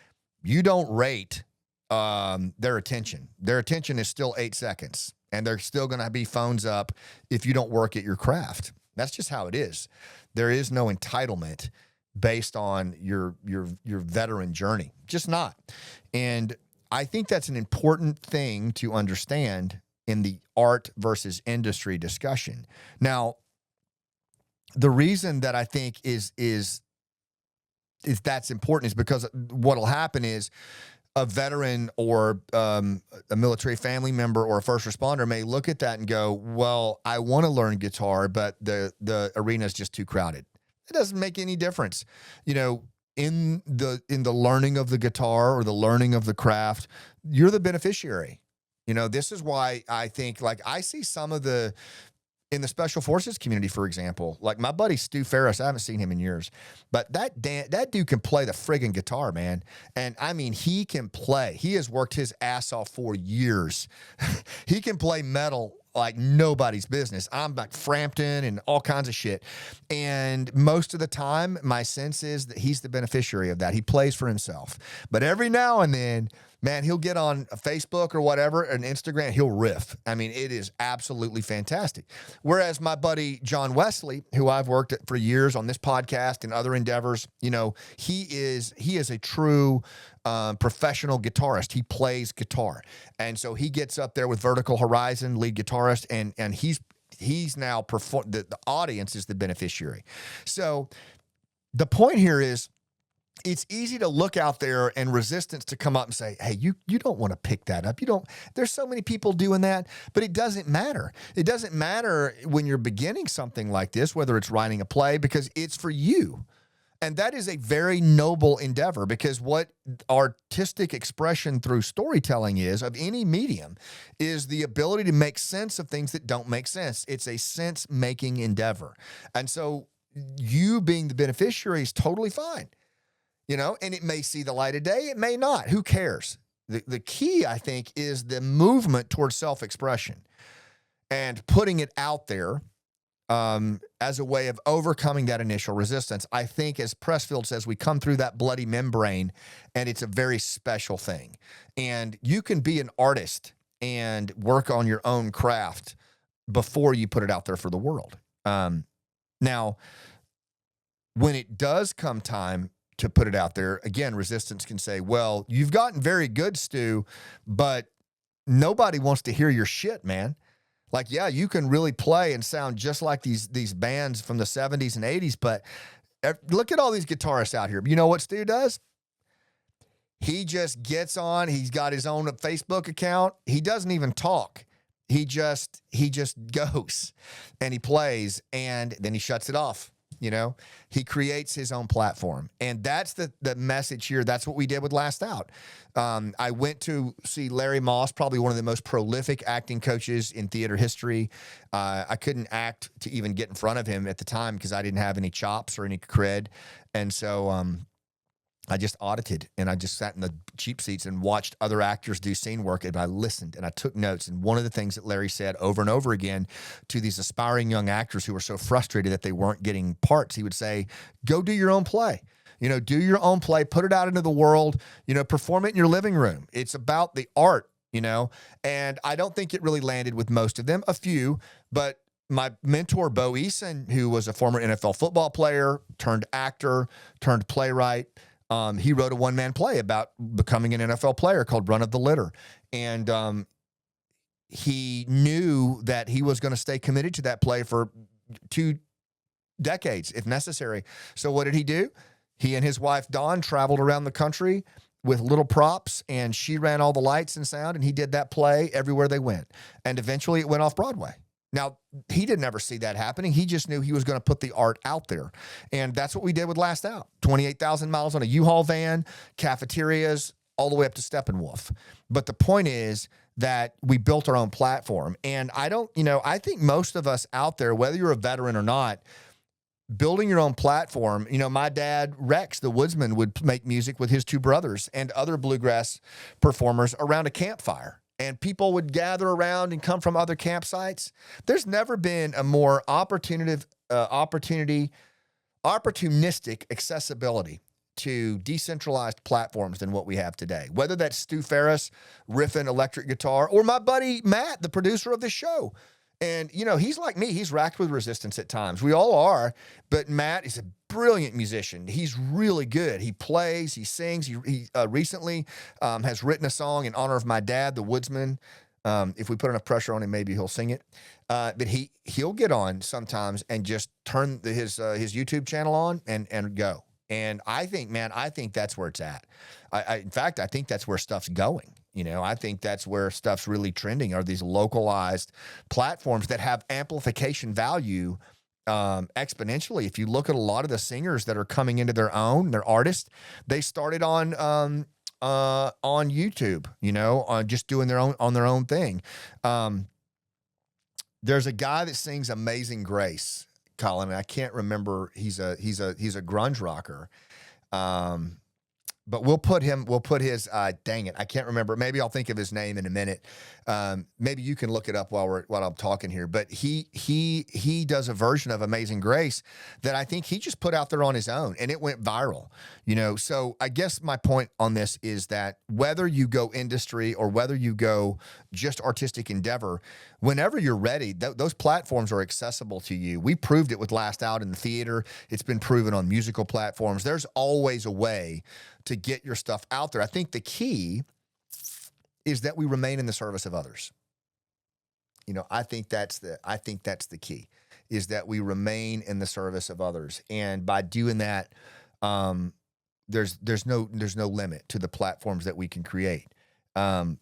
you don't rate their attention. Their attention is still 8 seconds, and they're still going to be phones up if you don't work at your craft. That's just how it is. There is no entitlement based on your veteran journey. Just not. And I think that's an important thing to understand in the art versus industry discussion. Now, the reason that I think is that's important is because what'll happen is a veteran or a military family member or a first responder may look at that and go, well, I want to learn guitar, but the arena is just too crowded. It doesn't make any difference. In the learning of the guitar or the learning of the craft, you're the beneficiary. This is why I think, like, I see some of the in the special forces community, for example, like my buddy Stu Ferris, I haven't seen him in years, but that dude can play the friggin' guitar, man. And I mean, he can play. He has worked his ass off for years. He can play metal like nobody's business. I'm like Frampton and all kinds of shit. And most of the time, my sense is that he's the beneficiary of that. He plays for himself. But every now and then, man, he'll get on Facebook or whatever, and Instagram, he'll riff. I mean, it is absolutely fantastic. Whereas my buddy John Wesley, who I've worked at for years on this podcast and other endeavors, you know, he is a true professional guitarist. He plays guitar. And so he gets up there with Vertical Horizon, lead guitarist, and he's now the audience is the beneficiary. So the point here is, it's easy to look out there and resistance to come up and say, hey, you don't want to pick that up. There's so many people doing that, but it doesn't matter. It doesn't matter when you're beginning something like this, whether it's writing a play, because it's for you. And that is a very noble endeavor, because what artistic expression through storytelling is, of any medium, is the ability to make sense of things that don't make sense. It's a sense-making endeavor. And so you being the beneficiary is totally fine. You know, and it may see the light of day, it may not. Who cares? The key, I think, is the movement towards self-expression and putting it out there as a way of overcoming that initial resistance. I think, as Pressfield says, we come through that bloody membrane, and it's a very special thing. And you can be an artist and work on your own craft before you put it out there for the world. Now, when it does come time to put it out there, again, resistance can say, well, you've gotten very good, Stu, but nobody wants to hear your shit, man. Like, yeah, you can really play and sound just like these bands from the 70s and 80s, but look at all these guitarists out here. You know what Stu does? He just gets on. He's got his own Facebook account. He doesn't even talk. He just goes and he plays, and then he shuts it off. You know, he creates his own platform. And that's the message here. That's what we did with Last Out. I went to see Larry Moss, probably one of the most prolific acting coaches in theater history. I couldn't act to even get in front of him at the time because I didn't have any chops or any cred. And so I just audited, and I just sat in the cheap seats and watched other actors do scene work, and I listened and I took notes. And one of the things that Larry said over and over again to these aspiring young actors who were so frustrated that they weren't getting parts, he would say, go do your own play. You know, do your own play, put it out into the world, you know, perform it in your living room. It's about the art, you know, and I don't think it really landed with most of them, a few, but my mentor, Bo Eason, who was a former NFL football player, turned actor, turned playwright, he wrote a one-man play about becoming an NFL player called Run of the Litter. And he knew that he was going to stay committed to that play for 2 decades, if necessary. So what did he do? He and his wife, Dawn, traveled around the country with little props, and she ran all the lights and sound, and he did that play everywhere they went. And eventually it went off Broadway. Now, he didn't ever see that happening. He just knew he was going to put the art out there. And that's what we did with Last Out. 28,000 miles on a U-Haul van, cafeterias, all the way up to Steppenwolf. But the point is that we built our own platform. And I think most of us out there, whether you're a veteran or not, building your own platform, you know, my dad, Rex, the woodsman, would make music with his 2 brothers and other bluegrass performers around a campfire. And people would gather around and come from other campsites. There's never been a more opportunistic accessibility to decentralized platforms than what we have today. Whether that's Stu Ferris riffing electric guitar, or my buddy Matt, the producer of the show. And, you know, he's like me. He's racked with resistance at times. We all are. But Matt is a brilliant musician. He's really good. He plays, he sings. He recently has written a song in honor of my dad, the woodsman. If we put enough pressure on him, maybe he'll sing it. But he'll get on sometimes and just turn his YouTube channel on and go. And I think that's where it's at. In fact, I think that's where stuff's going. You know, I think that's where stuff's really trending, are these localized platforms that have amplification value exponentially. If you look at a lot of the singers that are coming into their own, they're artists, they started on YouTube, you know, on just doing their own thing. There's a guy that sings Amazing Grace, Colin, and I can't remember. He's a grunge rocker. But we'll put his, dang it, I can't remember. Maybe I'll think of his name in a minute. Maybe you can look it up while I'm talking here. But he does a version of Amazing Grace that I think he just put out there on his own, and it went viral. So I guess my point on this is that whether you go industry or whether you go just artistic endeavor, whenever you're ready, those platforms are accessible to you. We proved it with Last Out in the theater. It's been proven on musical platforms. There's always a way to get your stuff out there. I think the key is that we remain in the service of others. I think that's the key, is that we remain in the service of others. And by doing that, there's no limit to the platforms that we can create. And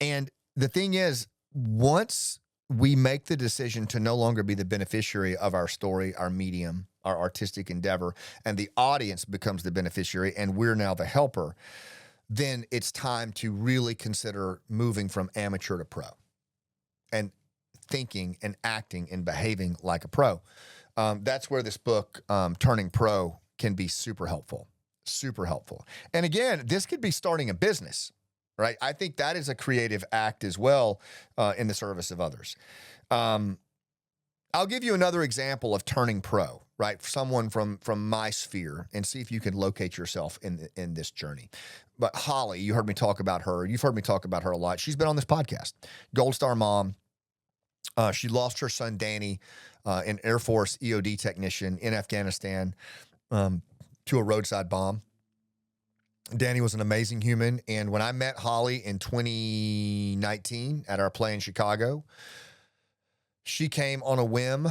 the thing is, once we make the decision to no longer be the beneficiary of our story, our medium, our artistic endeavor, and the audience becomes the beneficiary, and we're now the helper, then it's time to really consider moving from amateur to pro and thinking and acting and behaving like a pro. That's where this book, Turning Pro, can be super helpful. And again, this could be starting a business, right? I think that is a creative act as well, in the service of others. I'll give you another example of turning pro, right? Someone from my sphere, and see if you can locate yourself in this journey. But Holly, you heard me talk about her. You've heard me talk about her a lot. She's been on this podcast. Gold Star mom. She lost her son, Danny, an Air Force EOD technician in Afghanistan, to a roadside bomb. Danny was an amazing human. And when I met Holly in 2019 at our play in Chicago, she came on a whim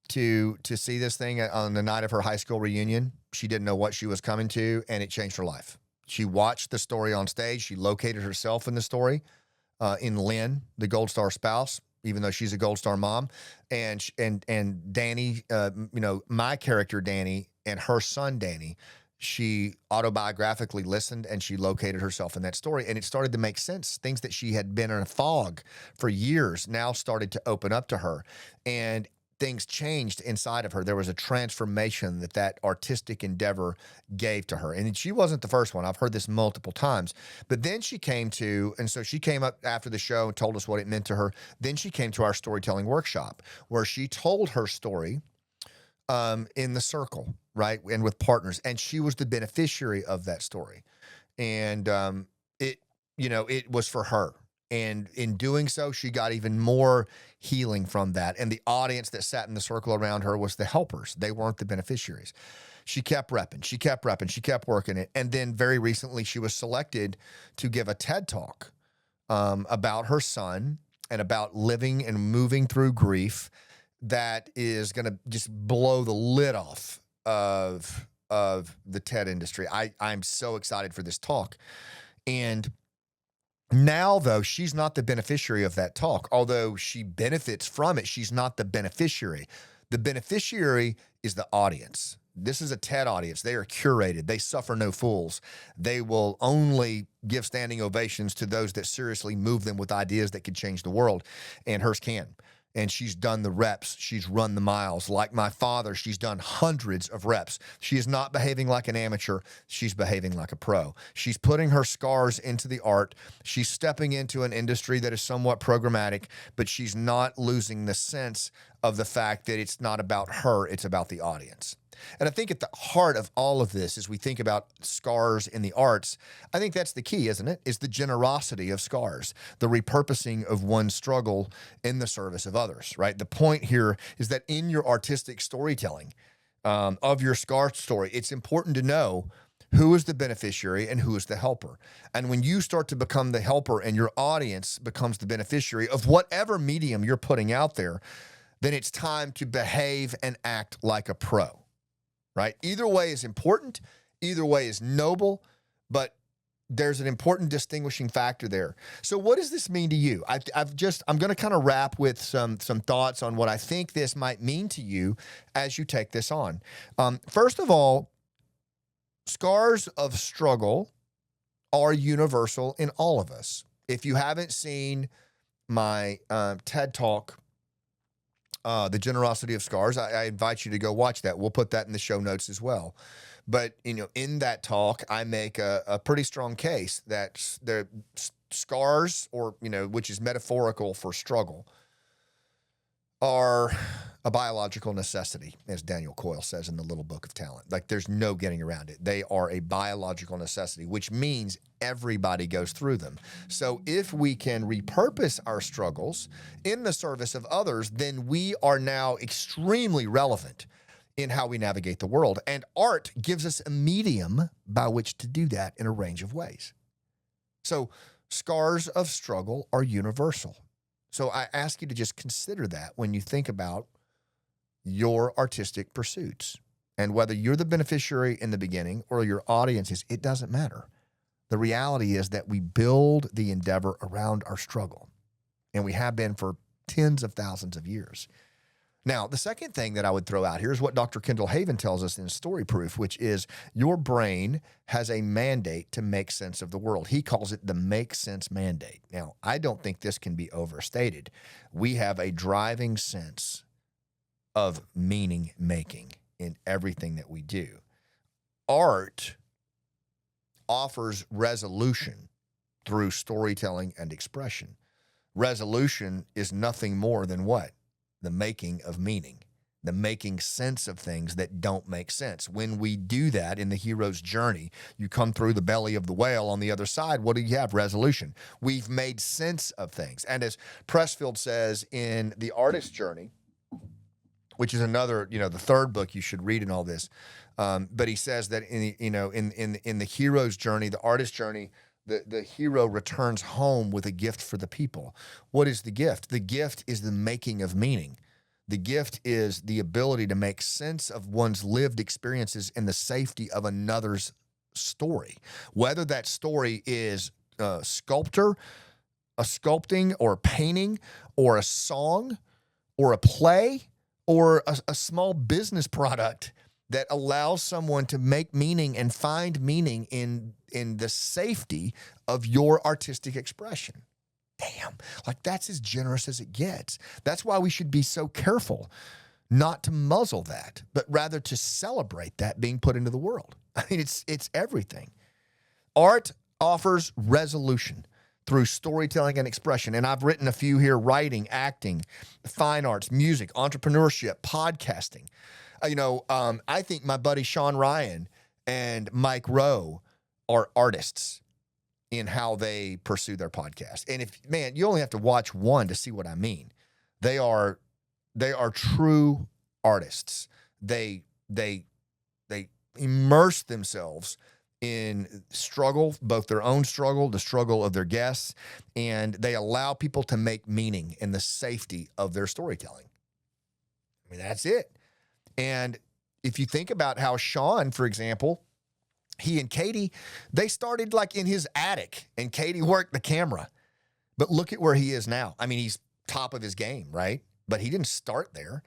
to see this thing on the night of her high school reunion. She didn't know what she was coming to, and it changed her life. She watched the story on stage. She located herself in the story, in Lynn, the Gold Star spouse, even though she's a Gold Star mom. And Danny, my character, Danny, and her son, Danny, she autobiographically listened, and she located herself in that story, and it started to make sense. Things that she had been in a fog for years now started to open up to her, and things changed inside of her. There was a transformation that artistic endeavor gave to her. And she wasn't the first one. I've heard this multiple times. But then she came up after the show and told us what it meant to her. Then she came to our storytelling workshop, where she told her story in the circle, right? And with partners. And she was the beneficiary of that story. And it was for her. And in doing so, she got even more healing from that. And the audience that sat in the circle around her was the helpers. They weren't the beneficiaries. She kept repping. She kept working it. And then very recently, she was selected to give a TED Talk about her son and about living and moving through grief that is going to just blow the lid off of the TED industry. I'm so excited for this talk. And now, though, she's not the beneficiary of that talk. Although she benefits from it, she's not the beneficiary. The beneficiary is the audience. This is a TED audience. They are curated. They suffer no fools. They will only give standing ovations to those that seriously move them with ideas that could change the world, and hers can. And she's done the reps. She's run the miles. Like my father, she's done hundreds of reps. She is not behaving like an amateur. She's behaving like a pro. She's putting her scars into the art. She's stepping into an industry that is somewhat programmatic, but she's not losing the sense of the fact that it's not about her, it's about the audience. And I think at the heart of all of this, as we think about scars in the arts, I think that's the key, isn't it? Is the generosity of scars, the repurposing of one's struggle in the service of others, right? The point here is that in your artistic storytelling of your scar story, it's important to know who is the beneficiary and who is the helper. And when you start to become the helper and your audience becomes the beneficiary of whatever medium you're putting out there, then it's time to behave and act like a pro. Right? Either way is important. Either way is noble, but there's an important distinguishing factor there. So what does this mean to you? I'm going to kind of wrap with some thoughts on what I think this might mean to you as you take this on. First of all, scars of struggle are universal in all of us. If you haven't seen my TED Talk, The Generosity of Scars. I invite you to go watch that. We'll put that in the show notes as well. But, in that talk, I make a pretty strong case that the scars, or, which is metaphorical for struggle, are a biological necessity, as Daniel Coyle says in the Little Book of Talent. Like, there's no getting around it. They are a biological necessity, which means everybody goes through them. So if we can repurpose our struggles in the service of others, then we are now extremely relevant in how we navigate the world. And art gives us a medium by which to do that in a range of ways. So scars of struggle are universal. So I ask you to just consider that when you think about your artistic pursuits. And whether you're the beneficiary in the beginning or your audience is, it doesn't matter. The reality is that we build the endeavor around our struggle. And we have been for tens of thousands of years. Now, the second thing that I would throw out here is what Dr. Kendall Haven tells us in Story Proof, which is your brain has a mandate to make sense of the world. He calls it the make sense mandate. Now, I don't think this can be overstated. We have a driving sense of meaning making in everything that we do. Art offers resolution through storytelling and expression. Resolution is nothing more than what? The making of meaning, the making sense of things that don't make sense. When we do that in the hero's journey, you come through the belly of the whale. On the other side, what do you have? Resolution. We've made sense of things. And as Pressfield says in The Artist's Journey, which is another, the third book you should read in all this, but he says that in the hero's journey, the artist's journey, the hero returns home with a gift for the people. What is the gift? The gift is the making of meaning. The gift is the ability to make sense of one's lived experiences in the safety of another's story. Whether that story is a sculpting or painting or a song or a play or a small business product that allows someone to make meaning and find meaning in the safety of your artistic expression. Damn, like that's as generous as it gets. That's why we should be so careful not to muzzle that, but rather to celebrate that being put into the world. I mean, it's everything. Art offers resolution through storytelling and expression. And I've written a few here: writing, acting, fine arts, music, entrepreneurship, podcasting. I think my buddy Sean Ryan and Mike Rowe are artists in how they pursue their podcast. And you only have to watch one to see what I mean. They are true artists. They immerse themselves in struggle, both their own struggle, the struggle of their guests, and they allow people to make meaning in the safety of their storytelling. I mean, that's it. And if you think about how Sean, for example, he and Katie, they started like in his attic and Katie worked the camera. But look at where he is now. I mean, he's top of his game, right? But he didn't start there.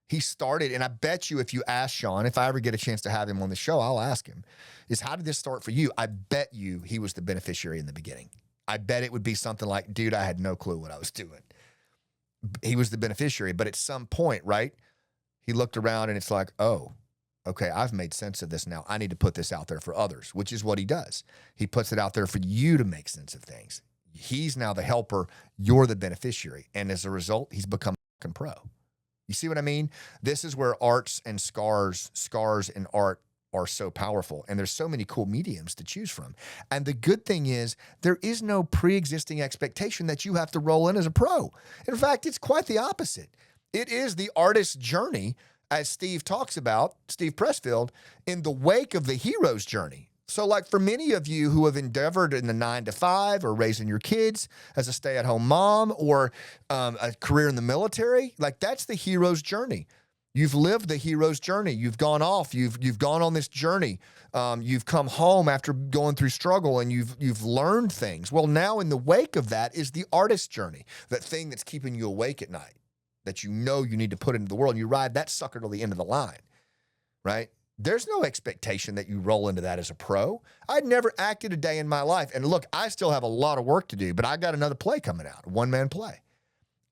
He started, and I bet you if you ask Sean, if I ever get a chance to have him on the show, I'll ask him, is how did this start for you? I bet you he was the beneficiary in the beginning. I bet it would be something like, dude, I had no clue what I was doing. He was the beneficiary, but at some point, right? He looked around and it's like, oh, okay, I've made sense of this now. I need to put this out there for others, which is what he does. He puts it out there for you to make sense of things. He's now the helper. You're the beneficiary. And as a result, he's become a fucking pro. You see what I mean? This is where arts and scars and art are so powerful. And there's so many cool mediums to choose from. And the good thing is there is no pre-existing expectation that you have to roll in as a pro. In fact, it's quite the opposite. It is the artist's journey, as Steve talks about, Steve Pressfield, in the wake of the hero's journey. So like for many of you who have endeavored in the 9-to-5 or raising your kids as a stay-at-home mom or a career in the military, like that's the hero's journey. You've lived the hero's journey. You've gone off. You've gone on this journey. You've come home after going through struggle and you've learned things. Well, now in the wake of that is the artist's journey, that thing that's keeping you awake at night, that you know you need to put into the world, and you ride that sucker to the end of the line, right? There's no expectation that you roll into that as a pro. I'd never acted a day in my life. And look, I still have a lot of work to do, but I got another play coming out, a one-man play.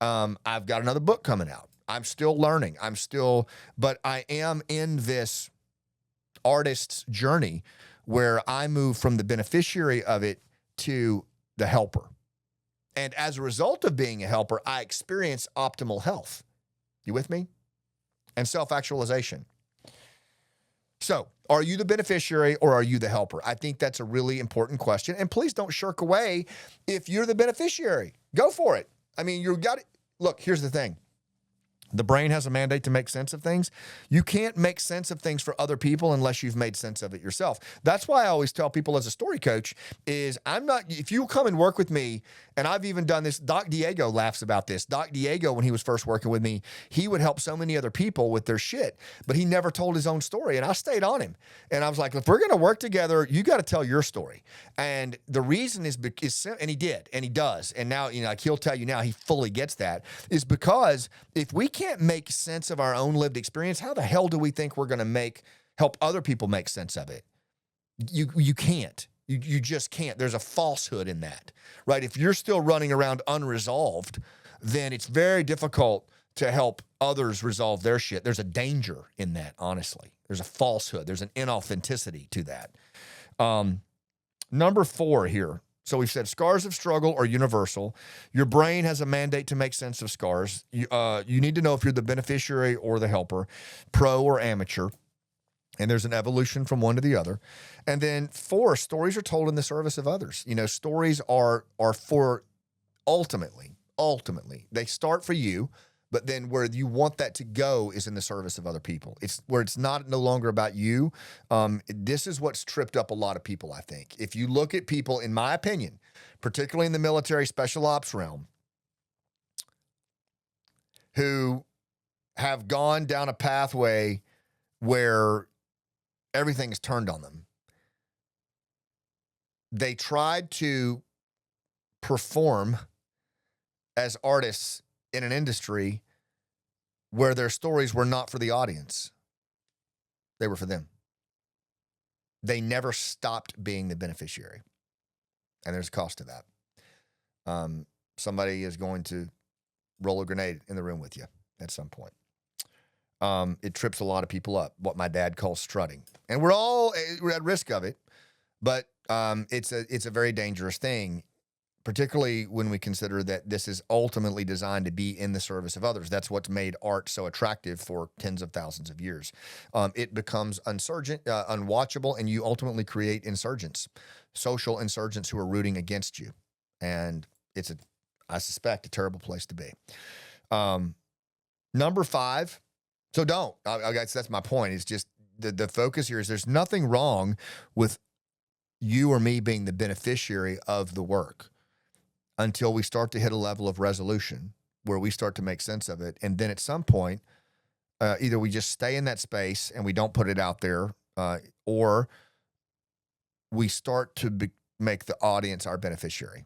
I've got another book coming out. I'm still learning. But I am in this artist's journey where I move from the beneficiary of it to the helper. And as a result of being a helper, I experience optimal health. You with me? And self-actualization. So, are you the beneficiary or are you the helper? I think that's a really important question. And please don't shirk away if you're the beneficiary. Go for it. I mean, you got it. Look, here's the thing. The brain has a mandate to make sense of things. You can't make sense of things for other people unless you've made sense of it yourself. That's why I always tell people as a story coach is if you come and work with me, and I've even done this, Doc Diego laughs about this. Doc Diego, when he was first working with me, he would help so many other people with their shit, but he never told his own story. And I stayed on him. And I was like, if we're going to work together, you got to tell your story. And the reason is, and he did, and he does. And now, like he'll tell you now, he fully gets that, is because if we can't make sense of our own lived experience, how the hell do we think we're going to help other people make sense of it? You can't. You just can't. There's a falsehood in that, right? If you're still running around unresolved, then it's very difficult to help others resolve their shit. There's a danger in that, honestly. There's a falsehood. There's an inauthenticity to that. Number 4 here. So we've said scars of struggle are universal. Your brain has a mandate to make sense of scars. You need to know if you're the beneficiary or the helper, pro or amateur. And there's an evolution from one to the other. And then 4, stories are told in the service of others. Stories are for ultimately, they start for you, but then where you want that to go is in the service of other people. It's where it's no longer about you. This is what's tripped up a lot of people, I think. If you look at people, in my opinion, particularly in the military special ops realm, who have gone down a pathway where everything is turned on them. They tried to perform as artists in an industry where their stories were not for the audience. They were for them. They never stopped being the beneficiary. And there's a cost to that. Somebody is going to roll a grenade in the room with you at some point. It trips a lot of people up, what my dad calls strutting. And we're at risk of it, but it's a very dangerous thing, particularly when we consider that this is ultimately designed to be in the service of others. That's what's made art so attractive for tens of thousands of years. It becomes unwatchable, and you ultimately create insurgents, social insurgents who are rooting against you. And it's I suspect, a terrible place to be. Number 5. So don't. I guess that's my point. It's just the focus here is there's nothing wrong with you or me being the beneficiary of the work until we start to hit a level of resolution where we start to make sense of it. And then at some point, either we just stay in that space and we don't put it out there, or we start to make the audience our beneficiary,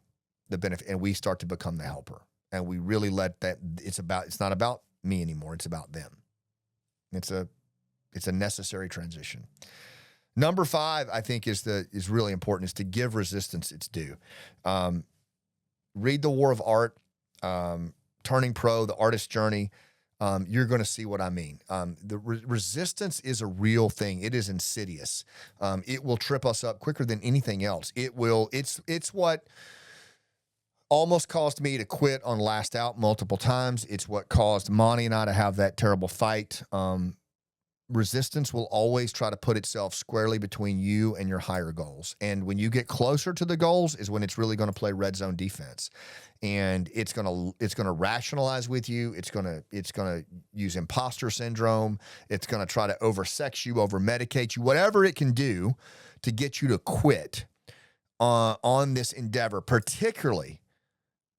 and we start to become the helper. And we really let that, it's not about me anymore. It's about them. It's a necessary transition. Number 5, I think is really important, is to give resistance its due. Read The War of Art, Turning Pro, The Artist's Journey. You're going to see what I mean. The resistance is a real thing. It is insidious. It will trip us up quicker than anything else. It's what almost caused me to quit on Last Out multiple times. It's what caused Monty and I to have that terrible fight. Resistance will always try to put itself squarely between you and your higher goals. And when you get closer to the goals is when it's really going to play red zone defense. And it's going to rationalize with you. It's going to use imposter syndrome. It's going to try to oversex you, over-medicate you, whatever it can do to get you to quit on this endeavor. Particularly,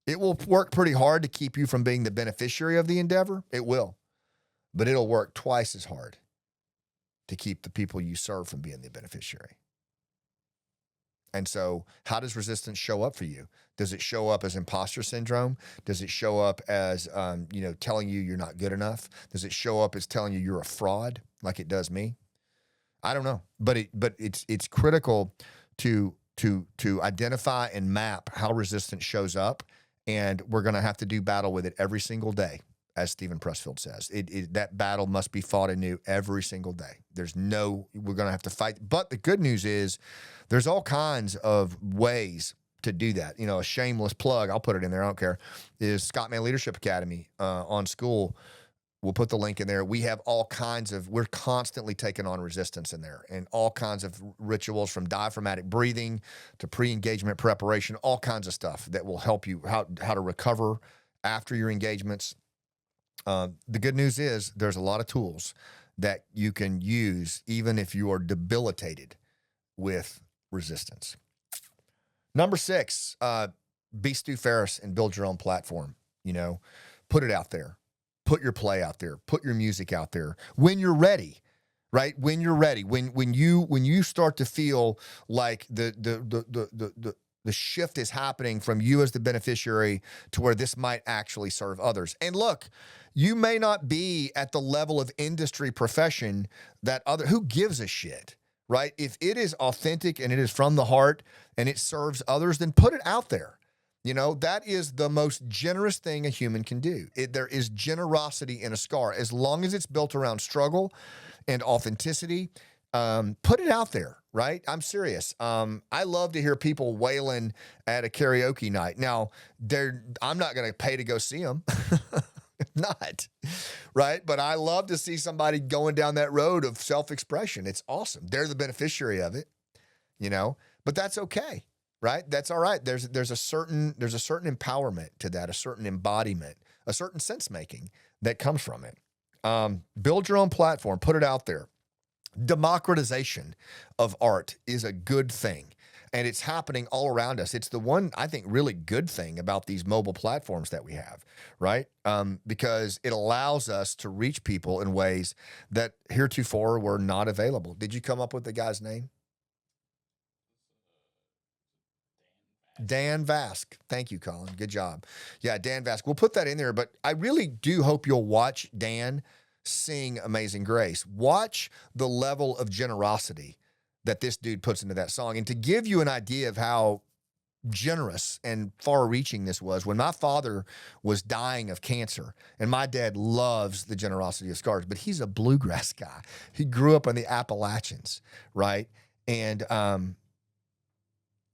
it will work pretty hard to keep you from being the beneficiary of the endeavor. It will. But it'll work twice as hard to keep the people you serve from being the beneficiary. And so how does resistance show up for you? Does it show up as imposter syndrome? Does it show up as, telling you you're not good enough? Does it show up as telling you you're a fraud like it does me? I don't know, but it's critical to identify and map how resistance shows up and we're going to have to do battle with it every single day, as Stephen Pressfield says. That battle must be fought anew every single day. We're going to have to fight. But the good news is there's all kinds of ways to do that. A shameless plug, I'll put it in there, I don't care, is Scott Mann Leadership Academy on School. We'll put the link in there. We have we're constantly taking on resistance in there, and all kinds of rituals, from diaphragmatic breathing to pre-engagement preparation, all kinds of stuff that will help you how to recover after your engagements. The good news is there's a lot of tools that you can use even if you are debilitated with resistance. Number 6, be Stu Ferris and build your own platform. Put it out there. Put your play out there. Put your music out there when you're ready, right? When you're ready, when you start to feel like the shift is happening from you as the beneficiary to where this might actually serve others. And look, you may not be at the level of industry profession who gives a shit, right? If it is authentic and it is from the heart and it serves others, then put it out there. That is the most generous thing a human can do. There is generosity in a scar. As long as it's built around struggle and authenticity, put it out there, right? I'm serious. I love to hear people wailing at a karaoke night. Now, I'm not going to pay to go see them. Not, right? But I love to see somebody going down that road of self-expression. It's awesome. They're the beneficiary of it, but that's okay. Right? That's all right. There's a certain empowerment to that, a certain embodiment, a certain sense making that comes from it. Build your own platform, put it out there. Democratization of art is a good thing, and it's happening all around us. It's the one, I think, really good thing about these mobile platforms that we have, right? Because it allows us to reach people in ways that heretofore were not available. Did you come up with the guy's name? Dan Vask. Thank you, Colin. Good job. Yeah, Dan Vask. We'll put that in there, but I really do hope you'll watch Dan sing Amazing Grace. Watch the level of generosity that this dude puts into that song. And to give you an idea of how generous and far-reaching this was, when my father was dying of cancer, and my dad loves the generosity of scars, but he's a bluegrass guy. He grew up in the Appalachians, right? And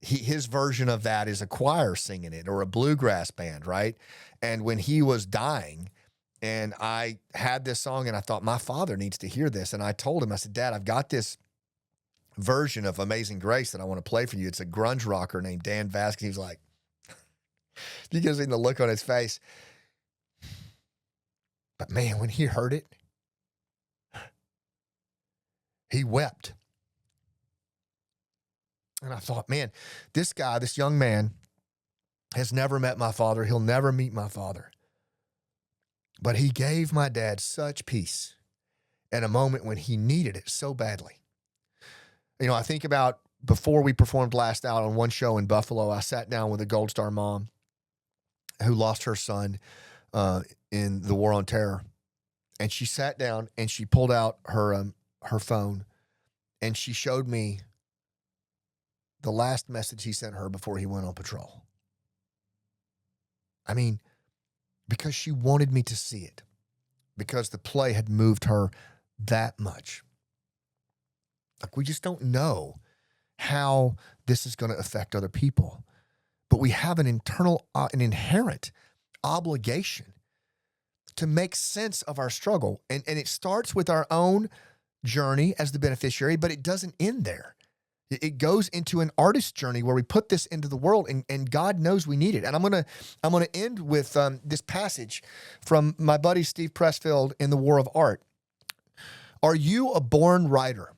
his version of that is a choir singing it or a bluegrass band, right? And when he was dying, and I had this song, and I thought, my father needs to hear this. And I told him, I said, Dad, I've got this version of Amazing Grace that I want to play for you. It's a grunge rocker named Dan Vask. And he was like, you can see the look on his face. But man, when he heard it, he wept. And I thought, man, this young man has never met my father. He'll never meet my father. But he gave my dad such peace in a moment when he needed it so badly. I think about before we performed Last Out on one show in Buffalo, I sat down with a Gold Star mom who lost her son in the War on Terror. And she sat down and she pulled out her phone, and she showed me the last message he sent her before he went on patrol. I mean, because she wanted me to see it, because the play had moved her that much. Like, we just don't know how this is going to affect other people, but we have an inherent obligation to make sense of our struggle. And it starts with our own journey as the beneficiary, but it doesn't end there. It goes into an artist's journey where we put this into the world, and God knows we need it. And I'm gonna end with this passage from my buddy Steve Pressfield in The War of Art. Are you a born writer?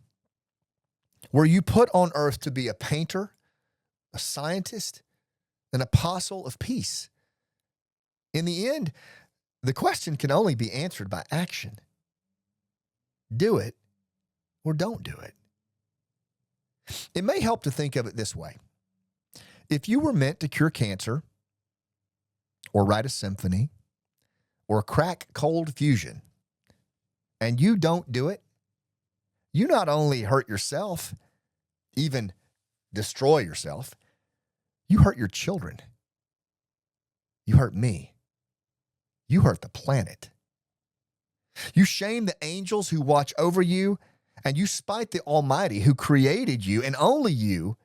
Were you put on earth to be a painter, a scientist, an apostle of peace? In the end, the question can only be answered by action. Do it or don't do it. It may help to think of it this way. If you were meant to cure cancer, or write a symphony, or crack cold fusion, and you don't do it, you not only hurt yourself, even destroy yourself, you hurt your children. You hurt me. You hurt the planet. You shame the angels who watch over you, and you spite the Almighty who created you and only you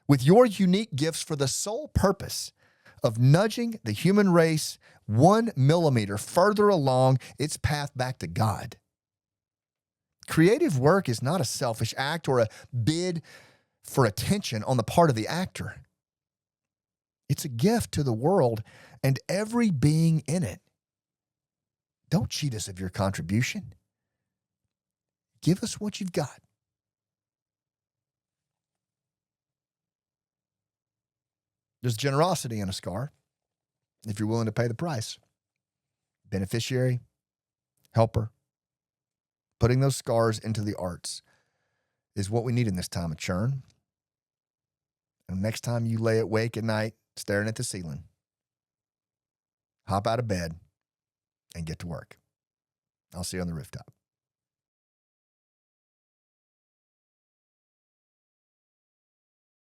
with your unique gifts for the sole purpose of nudging the human race 1 millimeter further along its path back to God. Creative work is not a selfish act or a bid for attention on the part of the actor. It's a gift to the world and every being in it. Don't cheat us of your contribution. Give us what you've got. There's generosity in a scar if you're willing to pay the price. Beneficiary, helper, putting those scars into the arts is what we need in this time of churn. And next time you lay awake at night staring at the ceiling, hop out of bed and get to work. I'll see you on the rooftop.